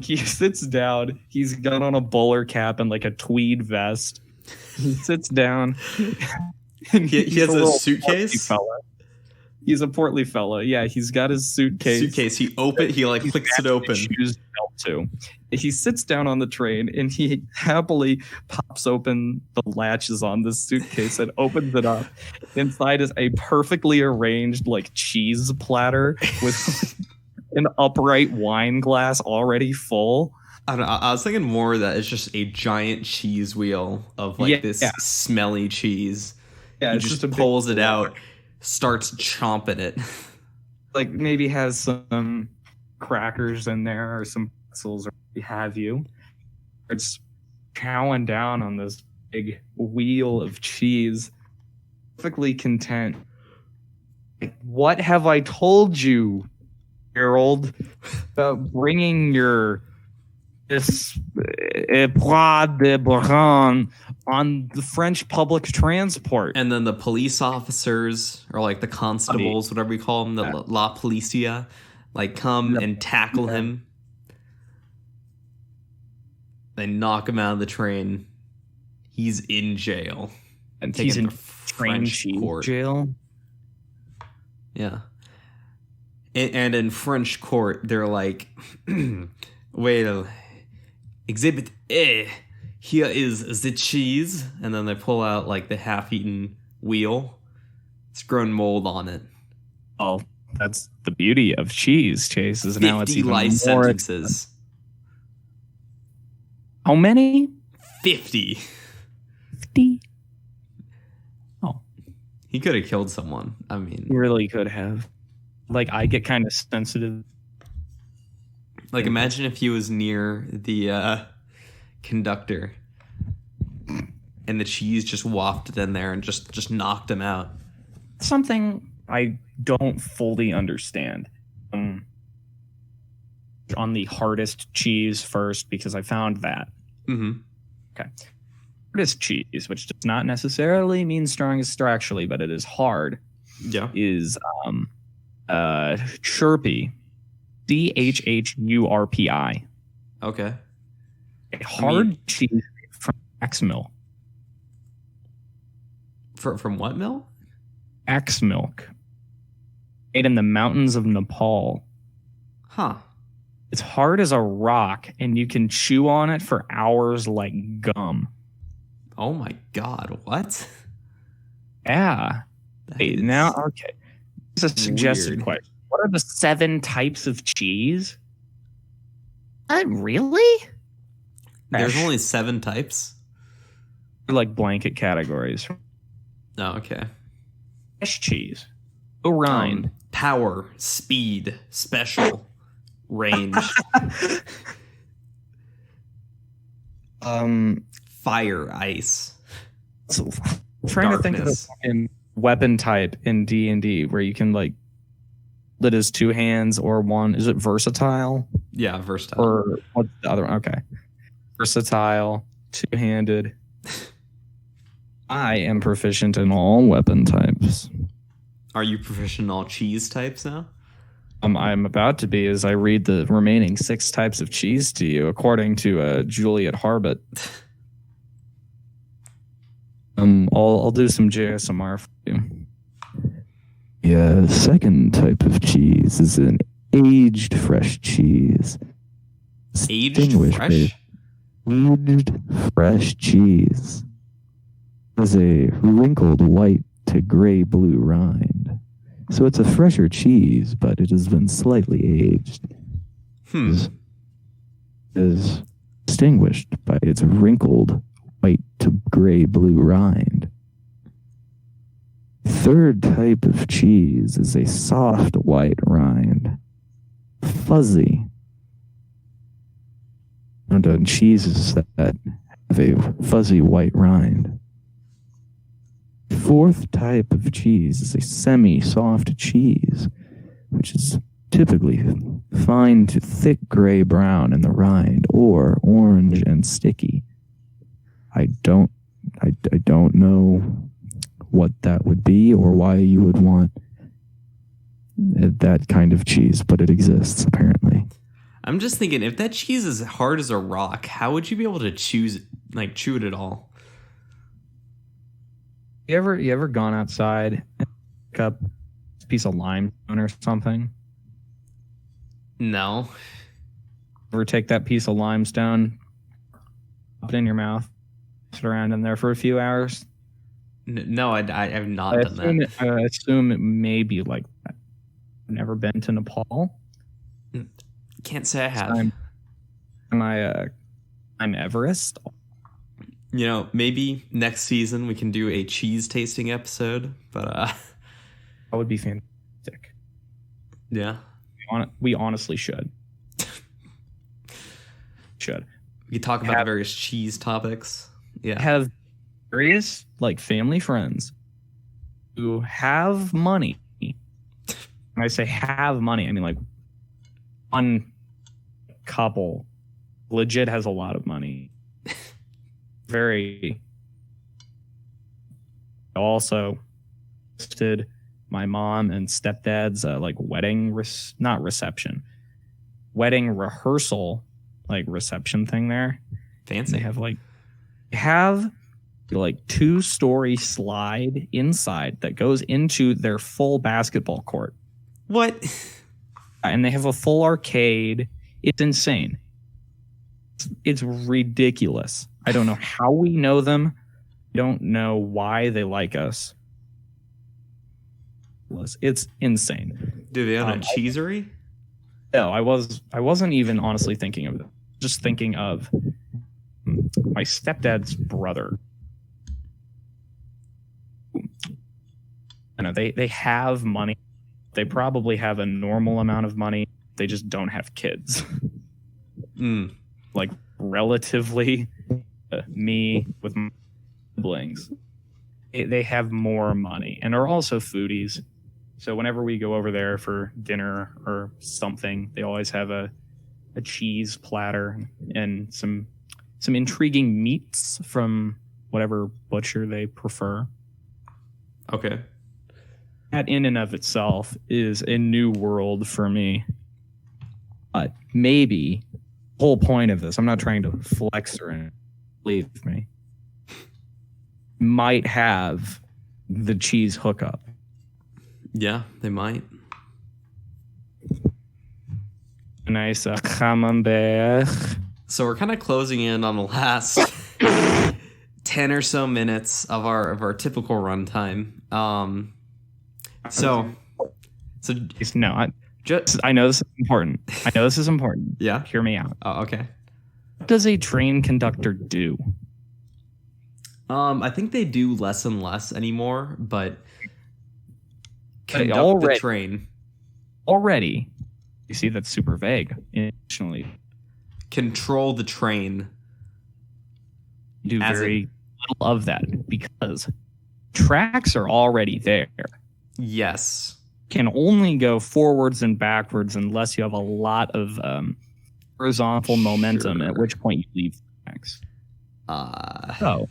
He sits down. He's got on a bowler cap and like a tweed vest. He sits down. He has a suitcase. He's a portly fella. Yeah, he's got his suitcase. He like clicks it open. He sits down on the train and he happily pops open the latches on this suitcase and opens it up. Inside is a perfectly arranged like cheese platter with an upright wine glass already full. I don't know, I was thinking more that it's just a giant cheese wheel of like this smelly cheese. Yeah, he just pulls it out, starts chomping it. Like maybe has some crackers in there or some pretzels or what have you. It's chowing down on this big wheel of cheese, perfectly content. Like, what have I told you, Harold, about bringing your this éprouve de Bourgogne on the French public transport? And then the police officers, or like the constables, whatever we call them, the La Policia, like come and tackle him. They knock him out of the train. He's in jail. And he's in train court jail? Yeah. And in French court, they're like, well, Exhibit A, here is the cheese. And then they pull out like the half-eaten wheel. It's grown mold on it. Oh, that's the beauty of cheese, Chase, is now it's even life more sentences. How many? 50. 50? Oh. He could have killed someone. I mean, he really could have. Like, I get kind of sensitive. Like, imagine if he was near the conductor and the cheese just wafted in there and just knocked him out. Something I don't fully understand. On the hardest cheese first, because I found that. Mm-hmm. Okay. Hardest cheese, which does not necessarily mean strongest structurally, but it is hard. Yeah. Is chirpy. CHHURPI. Okay. A hard cheese from X milk. From what milk? X milk. Made in the mountains of Nepal. Huh. It's hard as a rock, and you can chew on it for hours like gum. Oh my god, what? Yeah. Hey, now, okay. It's a suggested question. What are the 7 types of cheese? Really? There's only 7 types? They're like blanket categories. Oh, okay. Fresh cheese. Rind. Power, speed, special, range. Fire, ice. So, trying to think of a fucking weapon type in D&D where you can like that is 2 hands or 1. Is it versatile? Yeah, versatile. Or what's the other one? Okay. Versatile, 2-handed. I am proficient in all weapon types. Are you proficient in all cheese types now? I'm about to be as I read the remaining 6 types of cheese to you, according to Juliet Harbut. I'll do some JSMR for you. Yeah, the second type of cheese is an aged fresh cheese. Aged fresh? Aged fresh cheese. Has a wrinkled white to gray-blue rind. So it's a fresher cheese, but it has been slightly aged. is distinguished by its wrinkled white to gray blue rind. Third type of cheese is a soft white rind, fuzzy. And cheeses that have a fuzzy white rind. Fourth type of cheese is a semi-soft cheese, which is typically fine to thick gray brown in the rind or orange and sticky. I don't know what that would be or why you would want that kind of cheese, but it exists apparently. I'm just thinking, if that cheese is hard as a rock, how would you be able to chew it at all? You ever gone outside and pick up a piece of limestone or something? No. Ever take that piece of limestone, put it in your mouth, sit around in there for a few hours? No, I have not done that. I assume it may be like that. I've never been to Nepal. Can't say I have. I'm Everest. You know, maybe next season we can do a cheese tasting episode, but that would be fantastic. Yeah. We honestly should. We could talk about various cheese topics. Yeah. Have various like family friends who have money. When I say have money, I mean like one couple legit has a lot of money. Very. Also listed my mom and stepdad's like wedding wedding rehearsal, like reception thing there. Fancy. They have like 2-story slide inside that goes into their full basketball court. What? And they have a full arcade. It's insane. It's ridiculous. I don't know how we know them. I don't know why they like us. It's insane. Do they own a cheesery? No, I wasn't even honestly thinking of it. Just thinking of my stepdad's brother. I know they have money. They probably have a normal amount of money. They just don't have kids. Like relatively me with my siblings. They have more money and are also foodies. So whenever we go over there for dinner or something, they always have a cheese platter and some intriguing meats from whatever butcher they prefer. Okay. That in and of itself is a new world for me. But maybe the whole point of this, I'm not trying to flex or anything, believe me, might have the cheese hookup. Yeah, they might. A nice camembert. So we're kind of closing in on the last 10 or so minutes of our typical runtime. So no, I know this is important. Yeah. Hear me out. Oh, okay. What does a train conductor do? I think they do less and less anymore, but conduct the train. Already. You see, that's super vague. Intentionally. Control the train. Do very little of that because tracks are already there. Yes. Can only go forwards and backwards unless you have a lot of horizontal momentum, at which point you leave the tracks. So.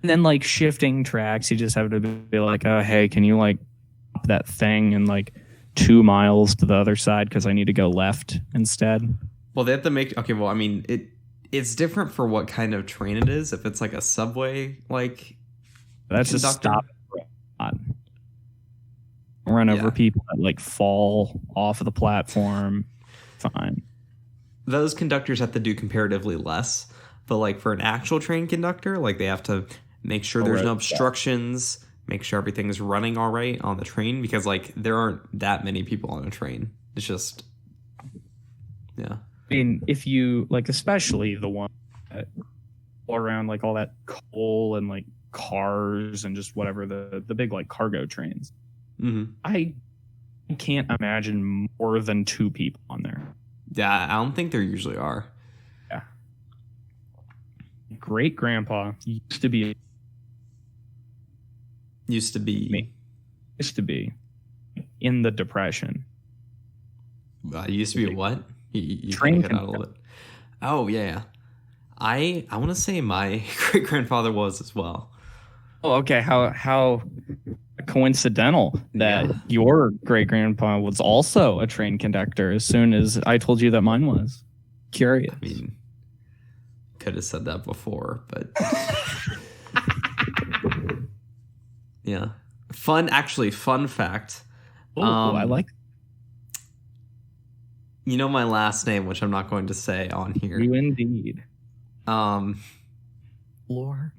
And then like shifting tracks, you just have to be like, oh, hey, can you like up that thing and like 2 miles to the other side because I need to go left instead? Well, they have to make... Okay, well, I mean, it's different for what kind of train it is. If it's like a subway, like... That's just stop. Run over people that like fall off of the platform. Fine. Those conductors have to do comparatively less. But like for an actual train conductor, like they have to make sure there's no obstructions, make sure everything's running all right on the train, because like there aren't that many people on a train. It's just... Yeah. mean, if you like, especially the one that all around like all that coal and like cars and just whatever the big like cargo trains. Mm-hmm. I can't imagine more than 2 people on there. Yeah, I don't think there usually are. Yeah. Great grandpa used to be in the Depression. Used to be what? You Train cut out a little bit. Oh yeah. I want to say my great grandfather was as well. Oh, okay. How coincidental that your great grandpa was also a train conductor as soon as I told you that mine was. Curious. I mean, could have said that before, but yeah. Fun fact. Oh, I like. You know my last name, which I'm not going to say on here. You indeed. Lore.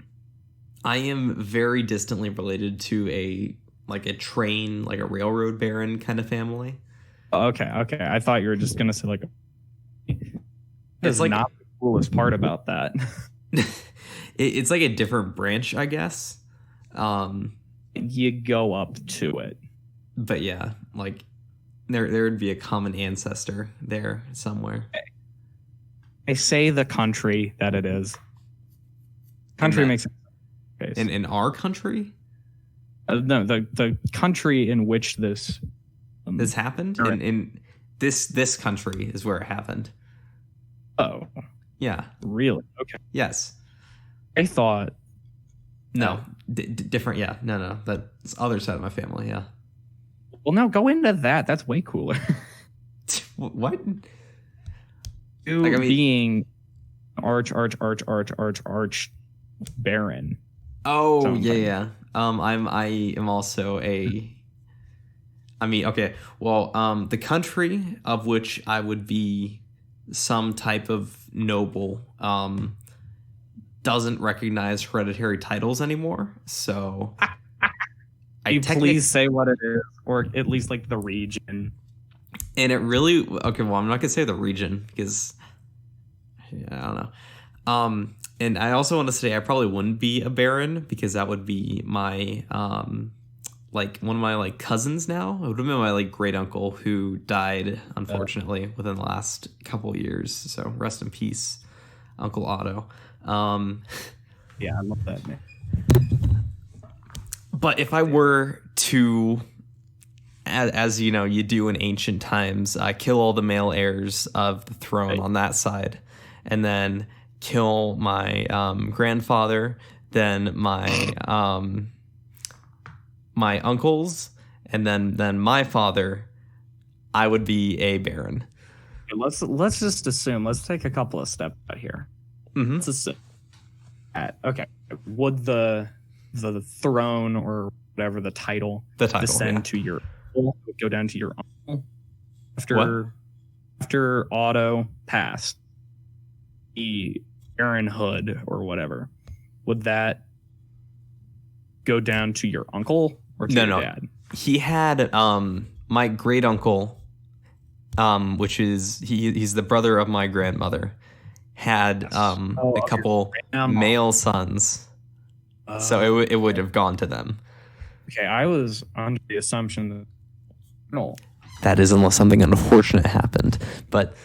I am very distantly related to a train, like a railroad baron kind of family. Okay. I thought you were just gonna say like. It's like not the coolest part about that. It's like a different branch, I guess. You go up to it, but yeah, like there would be a common ancestor there somewhere. I say the country that it is. Country makes sense. In our country? No, the country in which this happened. In this country is where it happened. Oh, yeah, really? Okay. Yes. I thought. No, different. Yeah, no, that's other side of my family. Yeah. Well, now go into that. That's way cooler. What? Being arch baron. Oh yeah. I am also a. I mean, okay. Well, the country of which I would be some type of noble doesn't recognize hereditary titles anymore. So, please say what it is, or at least like the region. And it really okay. Well, I'm not gonna say the region because I don't know. And I also want to say I probably wouldn't be a baron because that would be my like one of my like cousins now. It would have been my like great uncle who died unfortunately within the last couple of years. So rest in peace, Uncle Otto. Yeah, I love that man. But if I were to, as you know, you do in ancient times, kill all the male heirs of the throne on that side, and then kill my grandfather, then my my uncles, and then my father, I would be a baron. Let's just assume. Let's take a couple of steps out here. Mm-hmm. Let's assume. Okay, would the throne or whatever the title descend to your uncle? Go down to your uncle after Otto passed. The baronhood or whatever, would that go down to your uncle or to your dad? He had my great uncle, which is he's the brother of my grandmother, had a couple male sons, so it would have gone to them. Okay, I was under the assumption that no, that is unless something unfortunate happened, but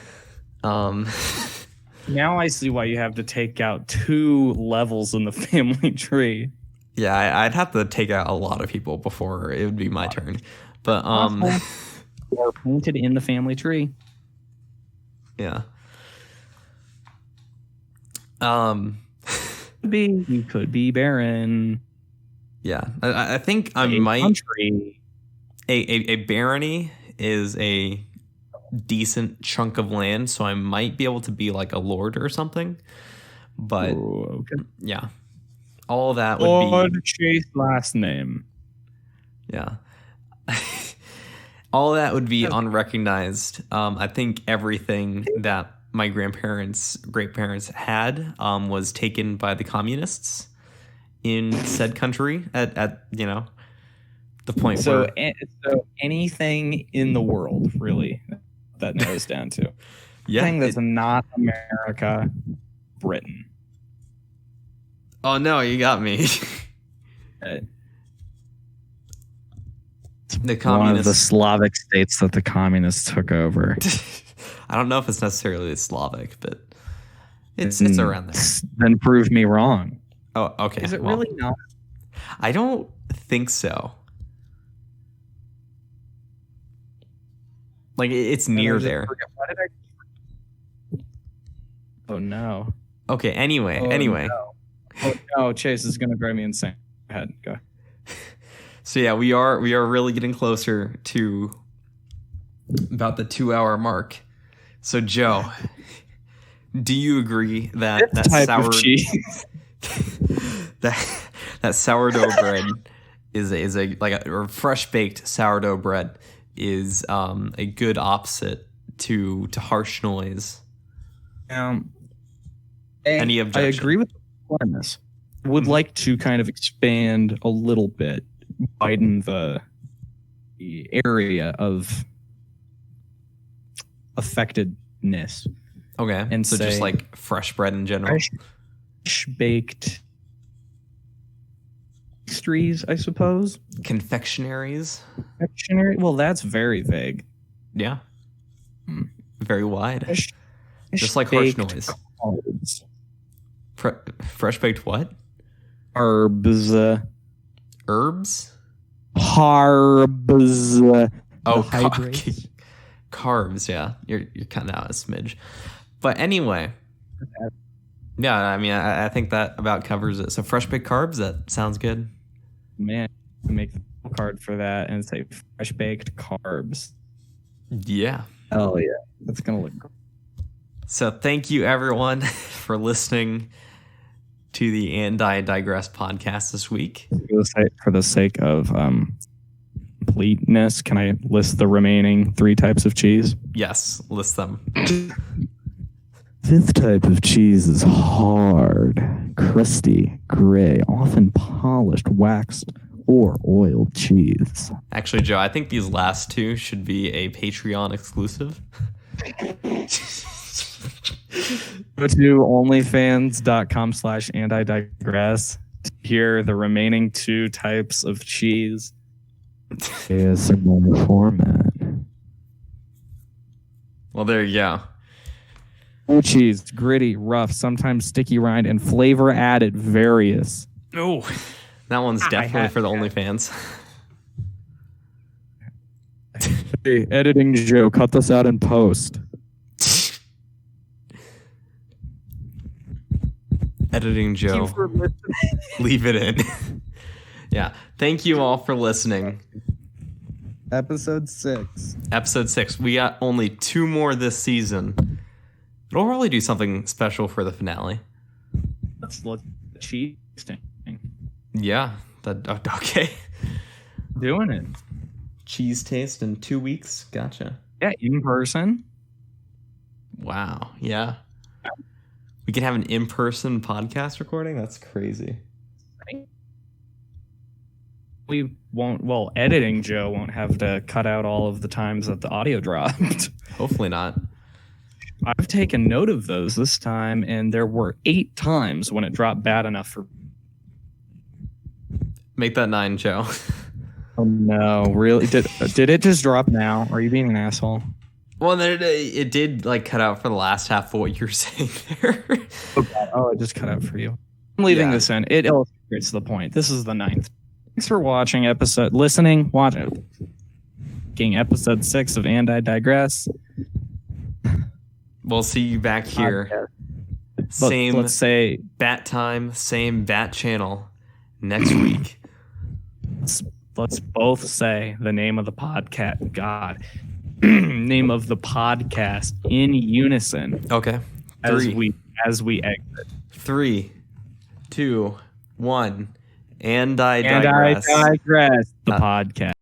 now I see why you have to take out 2 levels in the family tree. Yeah, I'd have to take out a lot of people before it would be my turn. But or painted in the family tree. Yeah. You could be baron. Yeah, I think I might. Country. A barony is a decent chunk of land, so I might be able to be like a lord or something. But yeah, all of that would be Chase last name. Yeah. All that would be unrecognized. I think everything that my great parents had was taken by the communists in said country at the point where so anything in the world really that narrows down to thing that's not America, Britain. Oh no, you got me. The communists. One of the Slavic states that the communists took over. I don't know if it's necessarily Slavic, but it's around there. Then prove me wrong. Oh, okay. Is it really not? I don't think so. Like, it's near there. Why did I? Oh no. Okay. Anyway. No. Oh no, Chase is gonna drive me insane. Go ahead. Go. So yeah, we are really getting closer to about the 2-hour mark. So Joe, do you agree that sour that sourdough bread is a fresh baked sourdough bread is a good opposite to harsh noise? Any objection? I agree with the premise. Would like to kind of expand a little bit, widen the area of affectedness. Okay, and so just like fresh bread in general, fresh baked pastries, I suppose. Confectionaries. Well, that's very vague. Yeah, very wide. Just like harsh noise. Fresh baked what? Herbs. Herbs? Carbs. Oh, carbs. Yeah, you're kind of out a smidge. But anyway, yeah. I mean, I think that about covers it. So fresh baked carbs. That sounds good. Man, make the card for that and say fresh baked carbs. Yeah. Oh yeah, that's gonna look good. So thank you everyone for listening to the And I Digress podcast this week. For the sake of completeness, can I list the remaining 3 types of cheese? Yes, list them. 5th type of cheese is hard, crusty, gray, often polished, waxed, or oiled cheese. Actually, Joe, I think these last 2 should be a Patreon exclusive. Go to onlyfans.com/andidigress to hear the remaining 2 types of cheese. ASMR format. Well, there you go. Blue cheese, gritty, rough, sometimes sticky rind, and flavor added various. Oh, that one's definitely for the OnlyFans. Hey, editing Joe, cut this out in post. Editing Joe, leave it in. Yeah, thank you all for listening. Episode 6. We got only 2 more this season. We'll probably do something special for the finale. Let's look at cheese tasting. Yeah, okay. Doing it. Cheese taste in 2 weeks. Gotcha. Yeah, in person. Wow. Yeah. We can have an in-person podcast recording? That's crazy. We won't, well, editing Joe won't have to cut out all of the times that the audio dropped. Hopefully not. I've taken note of those this time, and there were 8 times when it dropped bad enough for... Make that 9, Joe. Oh no, really? Did it just drop now? Are you being an asshole? Well, it did like cut out for the last half of what you're saying there. Oh, it just cut out for you. I'm leaving this in. It illustrates the point. This is the 9th. Thanks for watching episode 6 of And I Digress. We'll see you back here. Same, let's say bat time, same bat channel next week. Let's both say the name of the podcast. God. Name of the podcast in unison. Okay. As we exit. 3, 2, 1. And I digress. The podcast.